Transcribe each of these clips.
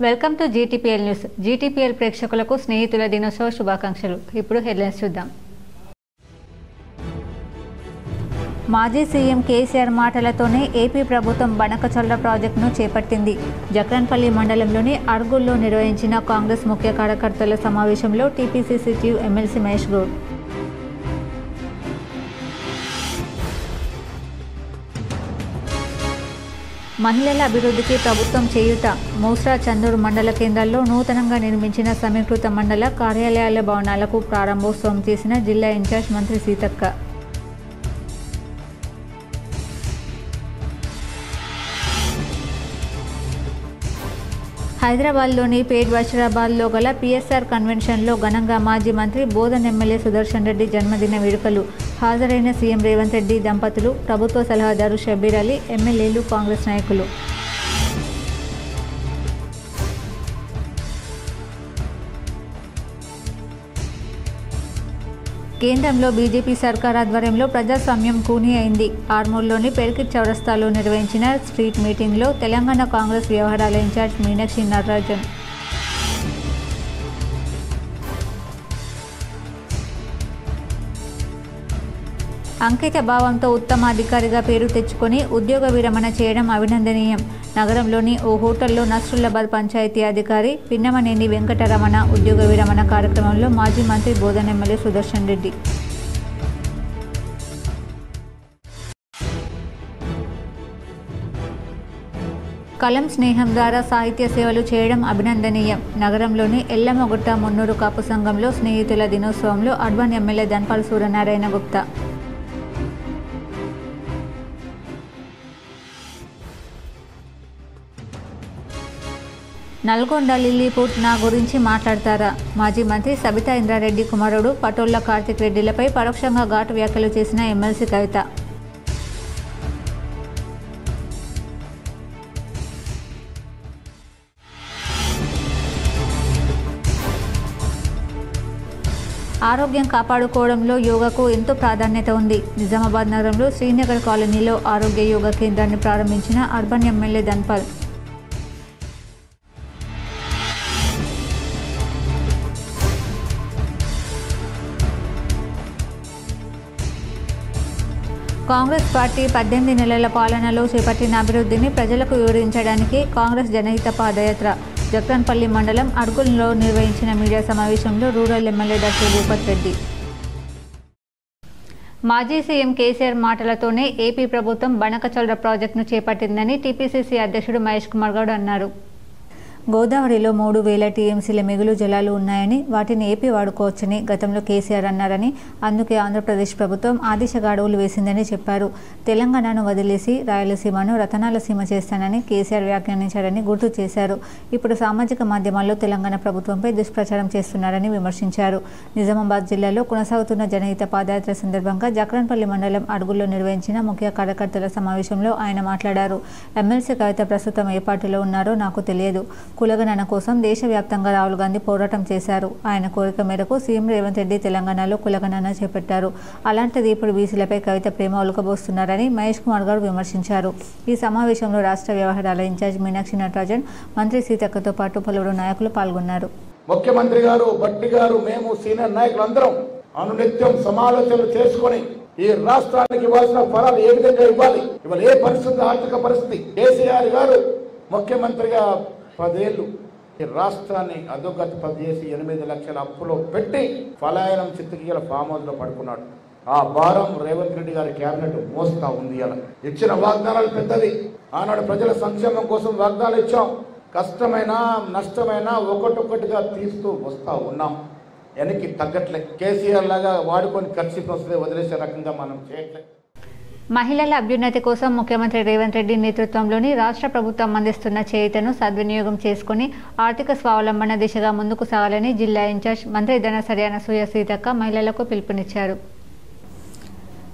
Welcome to GTPL news. GTPL ప్రేక్షకులకు స్నేహితుల దినోత్సవ శుభాకాంక్షలు. ఇప్పుడు హెడ్లైన్స్ చూద్దాం. మాజీ సీఎం కేసీఆర్ మాటలతోనే ఏపీ ప్రభుత్వం బనకచర్ల ప్రాజెక్టును చేపట్టింది. జక్రన్పల్లి మండలంలోని అర్గుల్లో నిర్వహించిన కాంగ్రెస్ ముఖ్య కార్యకర్తల సమావేశంలో TPCC chief MLC Mahesh Goud. మహిళల అభివృద్ధికి ప్రభుత్వం చేయూత. మూసా చందూరు మండల కేంద్రాల్లో నూతనంగా నిర్మించిన సమీకృత మండల కార్యాలయాల భవనాలకు ప్రారంభోత్సవం చేసిన జిల్లా ఇన్ఛార్జ్ మంత్రి సీతక్క. హైదరాబాద్లోని పేట్ బషీరాబాద్లో గల పిఎస్ఆర్ కన్వెన్షన్లో ఘనంగా మాజీ మంత్రి బోధన్ ఎమ్మెల్యే సుదర్శన్ రెడ్డి జన్మదిన వేడుకలు. హాజరైన సీఎం రేవంత్ రెడ్డి దంపతులు, ప్రభుత్వ సలహాదారు షబ్బీర్ అలీ, ఎమ్మెల్యేలు, కాంగ్రెస్ నాయకులు. కేంద్రంలో బీజేపీ సర్కార్ ఆధ్వర్యంలో ప్రజాస్వామ్యం కూనీ అయింది. ఆర్మూర్లోని పెర్కిట్ చౌరస్తాలో నిర్వహించిన స్ట్రీట్ మీటింగ్లో తెలంగాణ కాంగ్రెస్ వ్యవహారాల ఇన్ఛార్జ్ మీనాక్షి నటరాజన్. అంకిత భావంతో ఉత్తమ అధికారిగా పేరు తెచ్చుకొని ఉద్యోగ విరమణ చేయడం అభినందనీయం. నగరంలోని ఓ హోటల్లో నస్రుల్లాబాద్ పంచాయతీ అధికారి పిన్నమనేని వెంకటరమణ ఉద్యోగ విరమణ కార్యక్రమంలో మాజీ మంత్రి బోధన్ ఎమ్మెల్యే సుదర్శన్ రెడ్డి. కలం స్నేహం ద్వారా సాహిత్య సేవలు చేయడం అభినందనీయం. నగరంలోని ఎల్లమ్మగుట్ట మున్నూరు కాపు సంఘంలో స్నేహితుల దినోత్సవంలో urban MLA Dhanpal Suryanarayana Gupta. Nalgonda Lilliput నా గురించి మాట్లాడతారా? మాజీ మంత్రి సబితా ఇంద్రారెడ్డి కుమారుడు పటోళ్ల కార్తిక్ రెడ్డిలపై పరోక్షంగా ఘాటు వ్యాఖ్యలు చేసిన ఎమ్మెల్సీ కవిత. ఆరోగ్యం కాపాడుకోవడంలో యోగాకు ఎంతో ప్రాధాన్యత ఉంది. నిజామాబాద్ నగరంలో శ్రీనగర్ కాలనీలో ఆరోగ్య యోగా కేంద్రాన్ని ప్రారంభించిన urban MLA Dhanpal. Congress party 18 నెలల పాలనలో చేపట్టిన అభివృద్ధిని ప్రజలకు వివరించడానికి కాంగ్రెస్ జనహిత పాదయాత్ర. జక్రన్పల్లి మండలం అర్గుల్లో నిర్వహించిన మీడియా సమావేశంలో rural MLA doctor Bhupat Reddy. మాజీ సీఎం కేసీఆర్ మాటలతోనే ఏపీ ప్రభుత్వం బనకచర్ల ప్రాజెక్టును చేపట్టిందని టీపీసీసీ అధ్యక్షుడు మహేష్ కుమార్ గౌడ్ అన్నారు. గోదావరిలో 3000 టీఎంసీల మిగులు జలాలు ఉన్నాయని, వాటిని ఏపీ వాడుకోవచ్చని గతంలో కేసీఆర్ అన్నారని, అందుకే ఆంధ్రప్రదేశ్ ప్రభుత్వం ఆ దిశగా అడుగులు వేసిందని చెప్పారు. తెలంగాణను వదిలేసి రాయలసీమను రతనాల సీమ చేస్తానని కేసీఆర్ వ్యాఖ్యానించారని గుర్తు చేశారు. ఇప్పుడు సామాజిక మాధ్యమాల్లో తెలంగాణ ప్రభుత్వంపై దుష్ప్రచారం చేస్తున్నారని విమర్శించారు. నిజామాబాద్ జిల్లాలో కొనసాగుతున్న జనహిత పాదయాత్ర సందర్భంగా జక్రన్పల్లి మండలం అడుగుల్లో నిర్వహించిన ముఖ్య కార్యకర్తల సమావేశంలో ఆయన మాట్లాడారు. ఎమ్మెల్సీ కవిత ప్రస్తుతం ఏ పార్టీలో ఉన్నారో నాకు తెలియదు. కులగణన కోసం దేశవ్యాప్తంగా రాహుల్ గాంధీ పోరాటం చేశారు. ఆయన కోరిక మేరకు సీఎం రేవంత్ రెడ్డి తెలంగాణలో కులగణన చేపట్టారు. అలాంటిది ఇప్పుడు బీసీలపై కవిత ప్రేమ ఒలకబోస్తున్నారని మహేష్ కుమార్ గౌడ్ విమర్శించారు. ఈ సమావేశంలో రాష్ట్ర వ్యవహారాల ఇన్ఛార్జ్ మీనాక్షి నటరాజన్, మంత్రి సీతక్కతో పాటు పలువురు నాయకులు పాల్గొన్నారు. ముఖ్యమంత్రి గారు, భట్టి గారు, మేము సీనియర్ నాయకులందరం అనునిత్యం సమాలోచనలు చేసుకుని ఈ రాష్ట్రానికి ఇవ్వాల్సిన ఫలాలు ఏ విధంగా ఇవ్వాలి, ఇవాళ ఏ పరిస్థితి, ఆర్థిక పరిస్థితి, కేసీఆర్ గారు ముఖ్యమంత్రిగా 10 ఏళ్ళు ఈ రాష్ట్రాన్ని అధోగతి చేసి 8 లక్షల అప్పులో పెట్టి ఫలాయనం చిత్తగిల ఫామ్ హౌస్లో పడుకున్నాడు. ఆ భారం రేవంత్ రెడ్డి గారి క్యాబినెట్ మోస్తా ఉంది. అలా ఇచ్చిన వాగ్దానాలు పెద్దది. ఆనాడు ప్రజల సంక్షేమం కోసం వాగ్దానాలు ఇచ్చాం. కష్టమైనా నష్టమైనా ఒక్కొక్కటిగా తీస్తూ వస్తూ ఉన్నాం. వెనక్కి తగ్గట్లే. కేసీఆర్ లాగా వాడుకొని ఖర్చు వస్తే వదిలేసే రకంగా మనం చేయట్లే. మహిళల అభ్యున్నతి కోసం ముఖ్యమంత్రి రేవంత్ రెడ్డి నేతృత్వంలోని రాష్ట్ర ప్రభుత్వం అందిస్తున్న చేయూతను సద్వినియోగం చేసుకుని ఆర్థిక స్వావలంబన దిశగా ముందుకు సాగాలని జిల్లా ఇన్ఛార్జ్ మంత్రి ధనసరి అనసూయ సీతక్క మహిళలకు పిలుపునిచ్చారు.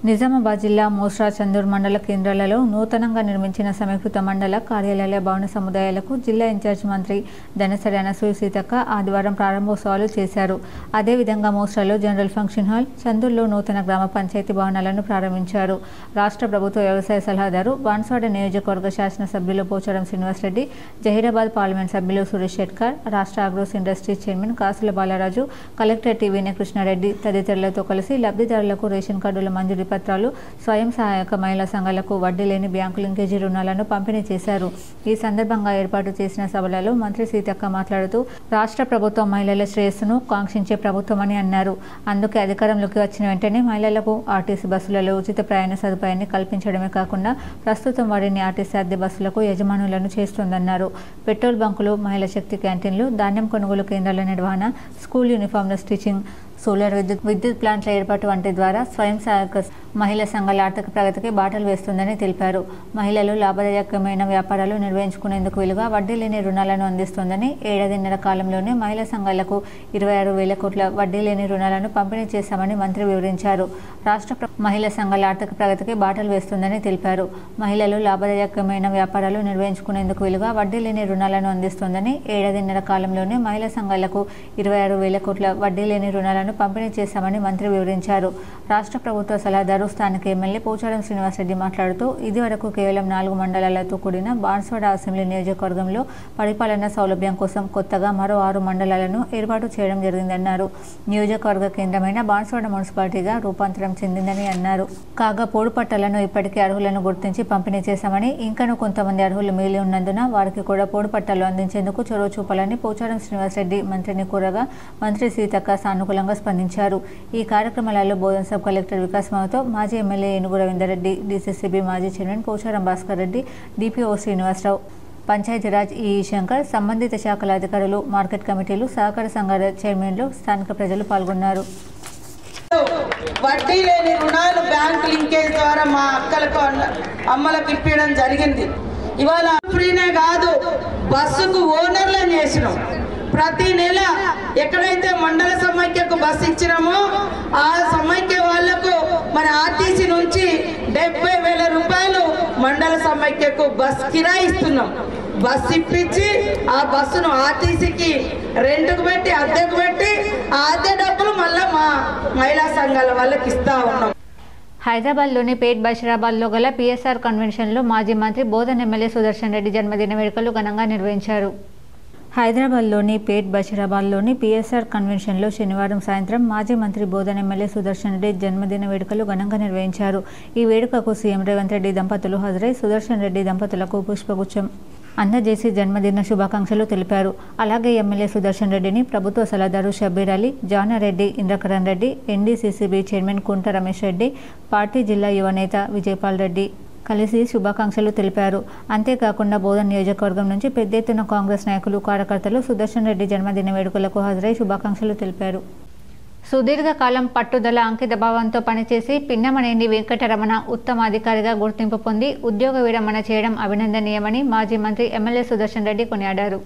నిజామాబాద్ జిల్లా మోస్రా చందూర్ మండల కేంద్రాలలో నూతనంగా నిర్మించిన సమీకృత మండల కార్యాలయాల భవన సముదాయాలకు జిల్లా ఇన్ఛార్జ్ మంత్రి ధనసరి అనసూయ సీతక్క ఆదివారం ప్రారంభోత్సవాలు చేశారు. అదేవిధంగా మోస్రాలో జనరల్ ఫంక్షన్ హాల్, చందూర్లో నూతన గ్రామ పంచాయతీ భవనాలను ప్రారంభించారు. రాష్ట్ర ప్రభుత్వ వ్యవసాయ సలహాదారు, బాన్స్వాడ నియోజకవర్గ శాసనసభ్యులు పోచారం శ్రీనివాసరెడ్డి, జహీరాబాద్ పార్లమెంట్ సభ్యులు సురేష్ షెట్కర్, రాష్ట్ర అగ్రోస్ ఇండస్ట్రీస్ చైర్మన్ కాసుల బాలరాజు, కలెక్టర్ టీవీనే కృష్ణారెడ్డి తదితరులతో కలిసి లబ్ధిదారులకు రేషన్ కార్డుల మంజూరు పత్రాలు, స్వయం సహాయక మహిళా సంఘాలకు వడ్డీ లేని బ్యాంకు లింకేజీ రుణాలను పంపిణీ చేశారు. ఈ సందర్భంగా ఏర్పాటు చేసిన సభలలో మంత్రి సీతక్క మాట్లాడుతూ రాష్ట్ర ప్రభుత్వం మహిళల శ్రేయస్సును కాంక్షించే ప్రభుత్వమని అన్నారు. అందుకే అధికారంలోకి వచ్చిన వెంటనే మహిళలకు ఆర్టీసీ బస్సులలో ఉచిత ప్రయాణ సదుపాయాన్ని కల్పించడమే కాకుండా ప్రస్తుతం వారిని ఆర్టీసీ అద్దె బస్సులకు యజమానులను చేస్తోందన్నారు. పెట్రోల్ బంకులు, మహిళా శక్తి క్యాంటీన్లు, ధాన్యం కొనుగోలు కేంద్రాల నిర్వహణ, స్కూల్ యూనిఫామ్ల స్టిచింగ్, సోలార్ విద్యుత్ ప్లాంట్ల ఏర్పాటు వంటి ద్వారా స్వయం సహాయక మహిళా సంఘాల ఆర్థిక ప్రగతికి బాటలు వేస్తుందని తెలిపారు. మహిళలు లాభదాయకమైన వ్యాపారాలు నిర్వహించుకునేందుకు వీలుగా వడ్డీ లేని రుణాలను అందిస్తోందని, ఏడాదిన్నర కాలంలోనే మహిళా సంఘాలకు 26,000 కోట్ల వడ్డీ లేని రుణాలను పంపిణీ చేశామని మంత్రి వివరించారు. రాష్ట్ర మహిళా సంఘాల ఆర్థిక ప్రగతికి బాటలు వేస్తుందని తెలిపారు. మహిళలు లాభదాయకమైన వ్యాపారాలు నిర్వహించుకునేందుకు వీలుగా వడ్డీ లేని రుణాలను అందిస్తోందని, ఏడాదిన్నర కాలంలోనే మహిళా సంఘాలకు 26,000 కోట్ల వడ్డీ లేని రుణాలను పంపిణీ చేశామని మంత్రి వివరించారు. రాష్ట్ర ప్రభుత్వ సలహాదారు, స్థానిక ఎమ్మెల్యే పోచారం శ్రీనివాసరెడ్డి మాట్లాడుతూ ఇదివరకు కేవలం 4 మండలాలతో కూడిన బాన్స్వాడ అసెంబ్లీ నియోజకవర్గంలో పరిపాలన సౌలభ్యం కోసం కొత్తగా మరో 6 మండలాలను ఏర్పాటు చేయడం జరిగిందన్నారు. నియోజకవర్గ కేంద్రమైన బాన్స్వాడ మున్సిపాలిటీగా రూపాంతరం చెందిందని అన్నారు. కాగా పోడు పట్టాలను ఇప్పటికే అర్హులను గుర్తించి పంపిణీ చేశామని, ఇంకనూ కొంతమంది అర్హులు మిగిలి ఉన్నందున వారికి కూడా పోడు పట్టాలు అందించేందుకు చొరవ చూపాలని పోచారం శ్రీనివాసరెడ్డి మంత్రిని కోరగా మంత్రి సీతక్క సానుకూలంగా స్పందించారు. ఈ కార్యక్రమాలలో బోధన్ సబ్ కలెక్టర్ వికాస్ మాతో, మాజీ ఎమ్మెల్యే ఏనుగు రవీందర్రెడ్డి, డీసీసీబీ మాజీ చైర్మన్ పోచారం భాస్కర్ రెడ్డి, డిపిఓ శ్రీనివాసరావు, పంచాయతీరాజ్ ఈ శంకర్, సంబంధిత శాఖల అధికారులు, మార్కెట్ కమిటీలు, సహకార సంఘాల చైర్మన్లు, స్థానిక ప్రజలు పాల్గొన్నారు. వడ్డీ లేని రుణాలు బ్యాంక్ లింకేజ్ ద్వారా మా అక్కలకు అమ్మలకు ఇప్పించడం జరిగింది. ఇవాళ ఫ్రీనే కాదు, బస్సుకు ఓనర్లను చేసినాం. ప్రతి నెల ఎక్కడైతే మండల సమైక్యకు బస్సు ఇచ్చినామో ఆ సమైక్య వాళ్లకు మన ఆర్టీసీ నుంచి 70,000 రూపాయలు మండల సమైక్యకు బస్ కిరాయి ఇస్తున్నాం. బస్సు ఇప్పించి ఆ బస్సును ఆర్టీసీకి రెంట్కు పెట్టి, అద్దెకు పెట్టి, ఆ అద్దె డబ్బులు మళ్ళీ మా మహిళా సంఘాల వాళ్ళకి ఇస్తా ఉన్నాం. హైదరాబాద్లోని పేట్ బషీరాబాద్లో గల పిఎస్ఆర్ కన్వెన్షన్లో మాజీ మంత్రి బోధన్ ఎమ్మెల్యే సుదర్శన్ రెడ్డి జన్మదిన వేడుకలు ఘనంగా నిర్వహించారు. హైదరాబాద్లోని పేట్ బషీరాబాద్లోని పిఎస్ఆర్ కన్వెన్షన్లో శనివారం సాయంత్రం మాజీ మంత్రి బోధన్ ఎమ్మెల్యే సుదర్శన్ రెడ్డి జన్మదిన వేడుకలు ఘనంగా నిర్వహించారు. ఈ వేడుకకు సీఎం రేవంత్ రెడ్డి దంపతులు హాజరై సుదర్శన్ రెడ్డి దంపతులకు పుష్పగుచ్చం అందజేసి జన్మదిన శుభాకాంక్షలు తెలిపారు. అలాగే ఎమ్మెల్యే సుదర్శన్ రెడ్డిని ప్రభుత్వ సలహాదారు షబ్బీర్ అలీ, జానారెడ్డి, ఇంద్రకరణ్ రెడ్డి, ఎన్డీసీసీబీ చైర్మన్ కుంట రమేష్ రెడ్డి, పార్టీ జిల్లా యువనేత విజయపాల్ రెడ్డి కలిసి శుభాకాంక్షలు తెలిపారు. అంతేకాకుండా బోధన్ నియోజకవర్గం నుంచి పెద్ద ఎత్తున కాంగ్రెస్ నాయకులు, కార్యకర్తలు సుదర్శన్ రెడ్డి జన్మదిన వేడుకలకు హాజరై శుభాకాంక్షలు తెలిపారు. సుదీర్ఘకాలం పట్టుదల, అంకిత భావంతో పనిచేసి పిన్నమనేని వెంకటరమణ ఉత్తమ అధికారిగా గుర్తింపు పొంది ఉద్యోగ విరమణ చేయడం అభినందనీయమని మాజీ మంత్రి ఎమ్మెల్యే సుదర్శన్ రెడ్డి కొనియాడారు.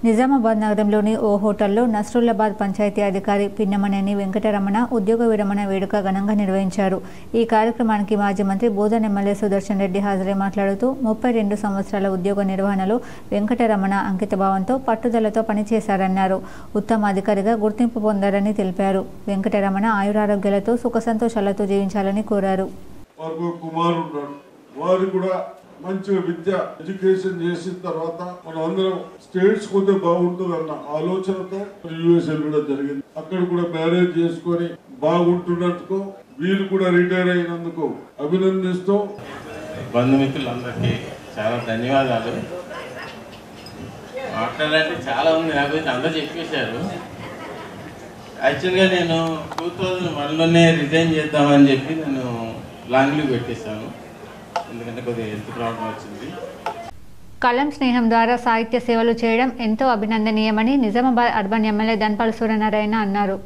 నిజామాబాద్ నగరంలోని ఓ హోటల్లో నస్రుల్లాబాద్ పంచాయతీ అధికారి పిన్నమనేని వెంకటరమణ ఉద్యోగ విరమణ వేడుక ఘనంగా నిర్వహించారు. ఈ కార్యక్రమానికి మాజీ మంత్రి బోధన్ ఎమ్మెల్యే సుదర్శన్ రెడ్డి హాజరై మాట్లాడుతూ 32 సంవత్సరాల ఉద్యోగ నిర్వహణలో వెంకటరమణ అంకితభావంతో పట్టుదలతో పనిచేశారన్నారు. ఉత్తమ అధికారిగా గుర్తింపు పొందారని తెలిపారు. వెంకటరమణ ఆయురారోగ్యాలతో సుఖ సంతోషాలతో జీవించాలని కోరారు. మంచిగా విద్య ఎడ్యుకేషన్ చేసిన తర్వాత మనం అందరం స్టేట్స్ కొంత బాగుంటుంది అన్న ఆలోచనతో యుఎస్ వెళ్ళడం జరిగింది. అక్కడ కూడా మ్యారేజ్ చేసుకొని బాగుంటున్నందుకు వీళ్ళు కూడా రిటైర్ అయినందుకు అభినందిస్తూ బంధుమిత్రులందరికీ చాలా ధన్యవాదాలు. మాట్లాడాలంటే చాలా ఉంది, నాకు అందరూ చెప్పేశారు. యాక్చువల్గా నేను 2001లోనే రిజైన్ చేద్దామని చెప్పి నేను లాంగ్ లీవ్ పెట్టేశాను, ఎందుకంటే కొద్దిగా హెల్త్ ప్రాబ్లం వచ్చింది. కలం స్నేహం ద్వారా సాహిత్య సేవలు చేయడం ఎంతో అభినందనీయమని నిజామాబాద్ అర్బన్ ఎమ్మెల్యే ధన్పాల్ సూర్యనారాయణ అన్నారు.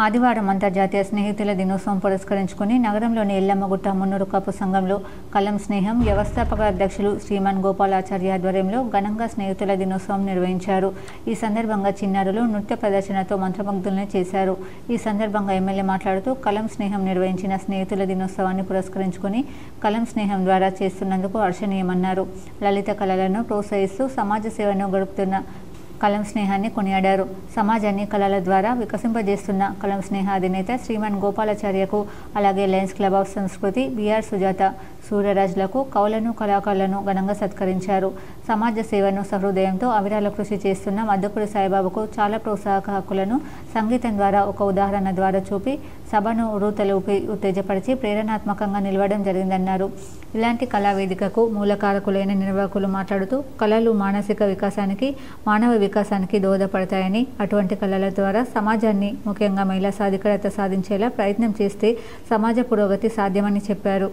ఆదివారం అంతర్జాతీయ స్నేహితుల దినోత్సవం పురస్కరించుకుని నగరంలోని ఎల్లమ్మగుట్ట మున్నూరు కాపు సంఘంలో కలం స్నేహం వ్యవస్థాపక అధ్యక్షులు శ్రీమాన్ గోపాలాచార్య ఆధ్వర్యంలో ఘనంగా స్నేహితుల దినోత్సవం నిర్వహించారు. ఈ సందర్భంగా చిన్నారులు నృత్య ప్రదర్శనతో మంత్రముగ్ధుల్ని చేశారు. ఈ సందర్భంగా ఎమ్మెల్యే మాట్లాడుతూ కలం స్నేహం నిర్వహించిన స్నేహితుల దినోత్సవాన్ని పురస్కరించుకుని కలం స్నేహం ద్వారా చేస్తున్నందుకు హర్షణీయమన్నారు. లలిత కళలను ప్రోత్సహిస్తూ సమాజ సేవను గడుపుతున్న కలం స్నేహాన్ని కొనియాడారు. సమాజాన్ని కళల ద్వారా వికసింపజేస్తున్న కలం స్నేహ అధినేత శ్రీమాన్ గోపాలాచార్యకు, అలాగే లయన్స్ క్లబ్ ఆఫ్ సంస్కృతి, బిఆర్ సుజాత, సూర్యరాజులకు, కవులను, కళాకారులను ఘనంగా సత్కరించారు. సమాజ సేవను సహృదయంతో అవిరాల కృషి చేస్తున్న మద్దపురి సాయిబాబుకు చాలా ప్రోత్సాహక హక్కులను సంగీతం ద్వారా ఒక ఉదాహరణ ద్వారా చూపి సభను ఉరుతలూపి ఉత్తేజపరిచి ప్రేరణాత్మకంగా నిలవడం జరిగిందన్నారు. ఇలాంటి కళా వేదికకు మూలకారకులైన నిర్వాహకులు మాట్లాడుతూ కళలు మానసిక వికాసానికి, మానవ వికాసానికి దోహదపడతాయని, అటువంటి కళల ద్వారా సమాజాన్ని, ముఖ్యంగా మహిళా సాధికారత సాధించేలా ప్రయత్నం చేస్తే సమాజ పురోగతి సాధ్యమని చెప్పారు.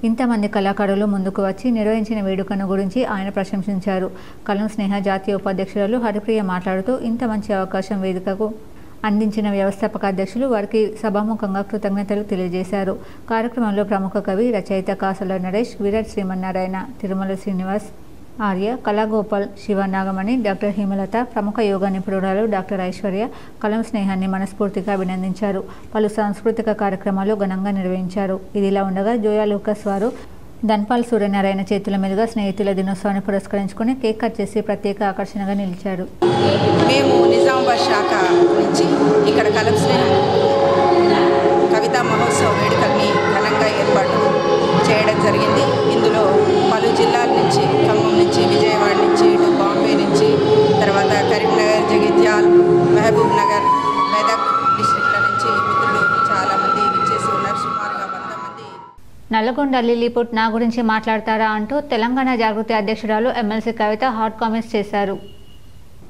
ఇంతమంది కళాకారులు ముందుకు వచ్చి నిర్వహించిన వేడుకను గురించి ఆయన ప్రశంసించారు. కలం స్నేహ జాతీయ ఉపాధ్యక్షురాలు హరిప్రియ మాట్లాడుతూ ఇంత మంచి అవకాశం వేదికకు అందించిన వ్యవస్థాపక అధ్యక్షులు వారికి సభాముఖంగా కృతజ్ఞతలు తెలియజేశారు. కార్యక్రమంలో ప్రముఖ కవి, రచయిత కాసల నరేష్, విరాట్ శ్రీమన్నారాయణ, తిరుమల శ్రీనివాస్, ఆర్య, కళాగోపాల్, శివ నాగమణి, డాక్టర్ హిమలత, ప్రముఖ యోగా నిపుణురాలు డాక్టర్ ఐశ్వర్య కలం స్నేహాన్ని మనస్ఫూర్తిగా అభినందించారు. పలు సాంస్కృతిక కార్యక్రమాలు ఘనంగా నిర్వహించారు. ఇదిలా ఉండగా జోయా లూకస్ వారు ధన్పాల్ సూర్యనారాయణ చేతుల మీదుగా స్నేహితుల దినోత్సవాన్ని పురస్కరించుకుని కేక్ కట్ చేసి ప్రత్యేక ఆకర్షణగా నిలిచారు. మేము నిజామాబాద్ శాఖ నుంచి ఇక్కడ కలం స్నేహం కవితా మహోత్సవ వేడుకల్ని ఘనంగా ఏర్పాటు చేయడం జరిగింది. ఇందులో పలు జిల్లాల నుంచి, ఖమ్మం నుంచి, విజయవాడ నుంచి, ఇటు బాంబే నుంచి, తర్వాత కరీంనగర్, జగిత్యాల్, మహబూబ్ నగర్, మెదక్ డిస్ట్రిక్ట్ల నుంచి మిత్రులు చాలామంది విచ్చేసి ఉన్నారు. సుమారుగా 100 మంది. నల్లగొండ లిల్లీపుట్ నా గురించి మాట్లాడతారా అంటూ తెలంగాణ జాగృతి అధ్యక్షురాలు ఎమ్మెల్సీ కవిత హాట్ కామెంట్స్ చేశారు.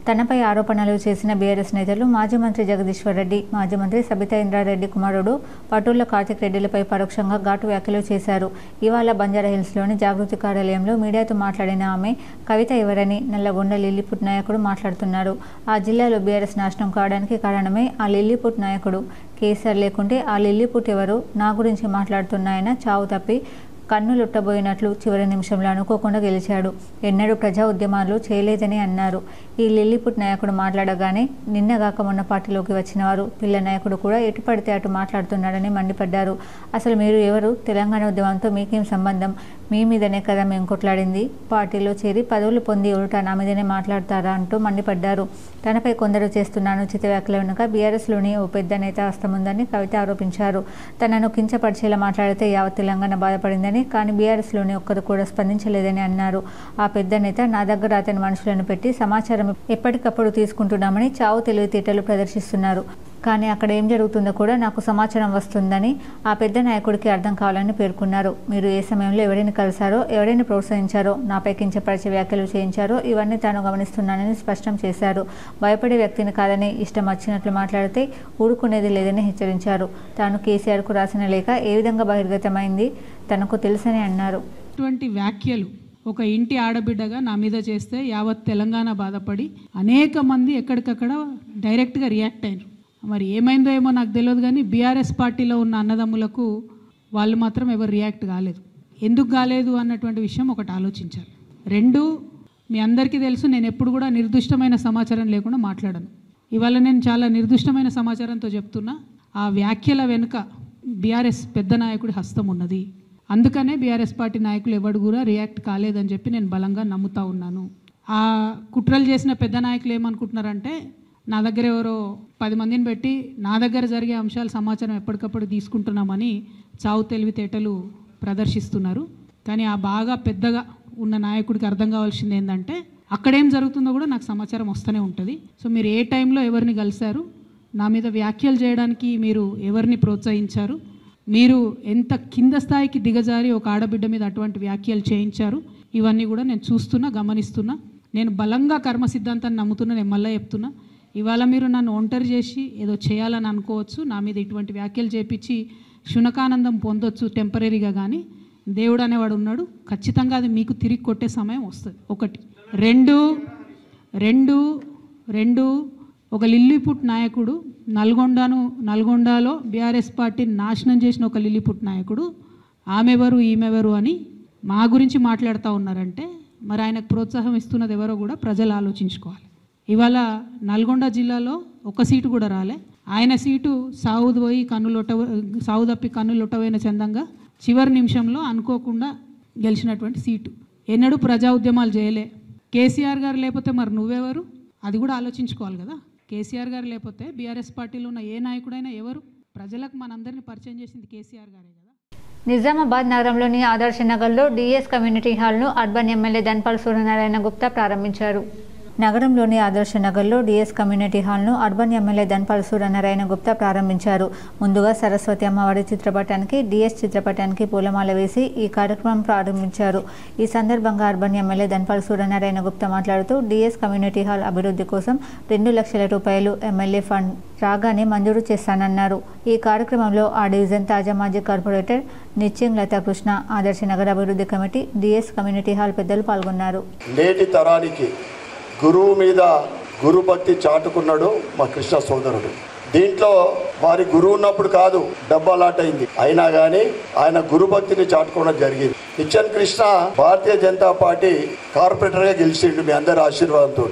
తనపై ఆరోపణలు చేసిన బీఆర్ఎస్ నేతలు మాజీ మంత్రి జగదీశ్వర్ రెడ్డి, మాజీ మంత్రి సబితా ఇంద్రారెడ్డి కుమారుడు పటూళ్ల కార్తిక్ రెడ్డిలపై పరోక్షంగా ఘాటు వ్యాఖ్యలు చేశారు. ఇవాళ బంజారాహిల్స్లోని జాగృతి కార్యాలయంలో మీడియాతో మాట్లాడిన ఆమె, కవిత ఎవరని నల్లగొండ లిల్లీపుట్ నాయకుడు మాట్లాడుతున్నారు. ఆ జిల్లాలో బీఆర్ఎస్ నాశనం కావడానికి కారణమే ఆ లిల్లీపుట్ నాయకుడు. కేసీఆర్ లేకుంటే ఆ లిల్లీపుట్ ఎవరు? నా గురించి మాట్లాడుతున్నాయన చావు తప్పి కన్నులుట్టబోయినట్లు చివరి నిమిషంలో అనుకోకుండా గెలిచాడు. ఎన్నడూ ప్రజా ఉద్యమాలు చేయలేదని అన్నారు. ఈ లిల్లీపుట్ నాయకుడు మాట్లాడగానే నిన్నగాక మొన్న పార్టీలోకి వచ్చిన వారు పిల్ల నాయకుడు కూడా ఎటు పడితే అటు మాట్లాడుతున్నాడని మండిపడ్డారు. అసలు మీరు ఎవరు? తెలంగాణ ఉద్యమంతో మీకేం సంబంధం? మీ మీదనే కదా మేము కొట్లాడింది. పార్టీలో చేరి పదవులు పొంది ఉల్టా నా మీదనే మాట్లాడతారా అంటూ మండిపడ్డారు. తనపై కొందరు చేస్తున్న అనుచిత వ్యాఖ్యల వెనుక బీఆర్ఎస్లోని ఓ పెద్ద నేత హస్తముందని కవిత ఆరోపించారు. తనను కించపరిచేలా మాట్లాడితే యావత్ తెలంగాణ బాధపడిందని, కానీ బీఆర్ఎస్లోని ఒక్కరు కూడా స్పందించలేదని అన్నారు. ఆ పెద్ద నేత నా దగ్గర అతని మనుషులను పెట్టి సమాచారం ఎప్పటికప్పుడు తీసుకుంటున్నామని చావు తెలివితేటలు ప్రదర్శిస్తున్నారు. కానీ అక్కడ ఏం జరుగుతుందో కూడా నాకు సమాచారం వస్తుందని ఆ పెద్ద నాయకుడికి అర్థం కావాలని పేర్కొన్నారు. మీరు ఏ సమయంలో ఎవరిని కలిశారో, ఎవరిని ప్రోత్సహించారో, నాపై కించపరిచే వ్యాఖ్యలు చేయించారో ఇవన్నీ తాను గమనిస్తున్నానని స్పష్టం చేశారు. భయపడే వ్యక్తిని కాదని ఇష్టం వచ్చినట్లు మాట్లాడితే ఊరుకునేది లేదని హెచ్చరించారు. తాను కేసీఆర్కు రాసిన లేఖ ఏ విధంగా బహిర్గతమైంది తనకు తెలుసని అన్నారు. ఇటువంటి వ్యాఖ్యలు ఒక ఇంటి ఆడబిడ్డగా నా మీద చేస్తే యావత్ తెలంగాణ బాధపడి అనేక మంది ఎక్కడికక్కడ డైరెక్ట్గా రియాక్ట్ అయ్యారు. మరి ఏమైందో ఏమో నాకు తెలియదు, కానీ బీఆర్ఎస్ పార్టీలో ఉన్న అన్నదమ్ములకు వాళ్ళు మాత్రం ఎవరు రియాక్ట్ కాలేదు. ఎందుకు కాలేదు అన్నటువంటి విషయం ఒకటి ఆలోచించాలి. 2, మీ అందరికీ తెలుసు, నేను ఎప్పుడు కూడా నిర్దిష్టమైన సమాచారం లేకుండా మాట్లాడను. ఇవాళ నేను చాలా నిర్దిష్టమైన సమాచారంతో చెప్తున్నా. ఆ వ్యాఖ్యల వెనుక బీఆర్ఎస్ పెద్ద నాయకుడి హస్తం ఉన్నది. అందుకనే బీఆర్ఎస్ పార్టీ నాయకులు ఎవరు కూడా రియాక్ట్ కాలేదని చెప్పి నేను బలంగా నమ్ముతా ఉన్నాను. ఆ కుట్రలు చేసిన పెద్ద నాయకులు ఏమనుకుంటున్నారంటే, నా దగ్గర ఎవరో 10 మందిని పెట్టి నా దగ్గర జరిగే అంశాల సమాచారం ఎప్పటికప్పుడు తీసుకుంటున్నామని చావు తెలివితేటలు ప్రదర్శిస్తున్నారు. కానీ ఆ బాగా పెద్దగా ఉన్న నాయకుడికి అర్థం కావాల్సింది ఏంటంటే, అక్కడేం జరుగుతుందో కూడా నాకు సమాచారం వస్తూనే ఉంటుంది. సో మీరు ఏ టైంలో ఎవరిని కలిశారు, నా మీద వ్యాఖ్యలు చేయడానికి మీరు ఎవరిని ప్రోత్సహించారు, మీరు ఎంత కింద స్థాయికి దిగజారి ఒక ఆడబిడ్డ మీద అటువంటి వ్యాఖ్యలు చేయించారు, ఇవన్నీ కూడా నేను చూస్తున్నా, గమనిస్తున్నా. నేను బలంగా కర్మ సిద్ధాంతాన్ని నమ్ముతున్నా. నేను మళ్ళీ చెప్తున్నా, ఇవాళ మీరు నన్ను ఒంటరి చేసి ఏదో చేయాలని అనుకోవచ్చు, నా మీద ఇటువంటి వ్యాఖ్యలు చేపించి శునకానందం పొందొచ్చు టెంపరీగా, కానీ దేవుడు అనేవాడు ఉన్నాడు. ఖచ్చితంగా అది మీకు తిరిగి కొట్టే సమయం వస్తుంది. 1 2 ఒక లిల్లీపుట్ నాయకుడు నల్గొండలో బీఆర్ఎస్ పార్టీని నాశనం చేసిన ఒక లిల్లీపుట్ నాయకుడు ఆమెవరు ఈమెవరు అని మా గురించి మాట్లాడుతూ ఉన్నారంటే మరి ఆయనకు ప్రోత్సాహం ఇస్తున్నది ఎవరో కూడా ప్రజలు ఆలోచించుకోవాలి. ఇవాళ నల్గొండ జిల్లాలో ఒక సీటు కూడా రాలే. ఆయన సీటు సావు తప్పి కన్నులొట్టవైన చందంగా చివరి నిమిషంలో అనుకోకుండా గెలిచినటువంటి సీటు. ఎన్నడూ ప్రజా ఉద్యమాలు చేయలే. కేసీఆర్ గారు లేకపోతే మరి నువ్వెవరు, అది కూడా ఆలోచించుకోవాలి కదా. కేసీఆర్ గారు లేకపోతే బీఆర్ఎస్ పార్టీలో ఉన్న ఏ నాయకుడైనా ఎవరు? ప్రజలకు మనందరినీ పరిచయం చేసింది కేసీఆర్ గారే కదా. నిజామాబాద్ నగరంలోని ఆదర్శ నగర్లో డిఎస్ కమ్యూనిటీ హాల్ను అర్బన్ ఎమ్మెల్యే ధన్పాల్ సూర్యనారాయణ గుప్తా ప్రారంభించారు. నగరంలోని ఆదర్శ నగర్లో డిఎస్ కమ్యూనిటీ హాల్ను అర్బన్ ఎమ్మెల్యే ధన్పాల్ సూర్యనారాయణ గుప్తా ప్రారంభించారు. ముందుగా సరస్వతి అమ్మవారి చిత్రపటానికి డిఎస్ చిత్రపటానికి పూలమాల వేసి ఈ కార్యక్రమం ప్రారంభించారు. ఈ సందర్భంగా అర్బన్ ఎమ్మెల్యే ధన్పాల్ సూర్యనారాయణ గుప్తా మాట్లాడుతూ డిఎస్ కమ్యూనిటీ హాల్ అభివృద్ధి కోసం 2 లక్షల రూపాయలు ఎమ్మెల్యే ఫండ్ రాగానే మంజూరు చేస్తానన్నారు. ఈ కార్యక్రమంలో ఆ డివిజన్ తాజా మాజీ కార్పొరేటర్ నిత్యం లతాకృష్ణ, ఆదర్శ నగర్ అభివృద్ధి కమిటీ, డిఎస్ కమ్యూనిటీ హాల్ పెద్దలు పాల్గొన్నారు. నేటి తరానికి గురువు మీద గురు భక్తి చాటుకున్నాడు మా కృష్ణ సోదరుడు. దీంట్లో వారి గురువు ఉన్నప్పుడు కాదు, డబ్బు అలాట్ అయింది, అయినా కానీ ఆయన గురు భక్తిని చాటుకోవడం జరిగింది. నిత్యం కృష్ణ భారతీయ జనతా పార్టీ కార్పొరేటర్గా గెలిచిండు మీ అందరి ఆశీర్వాదంతో.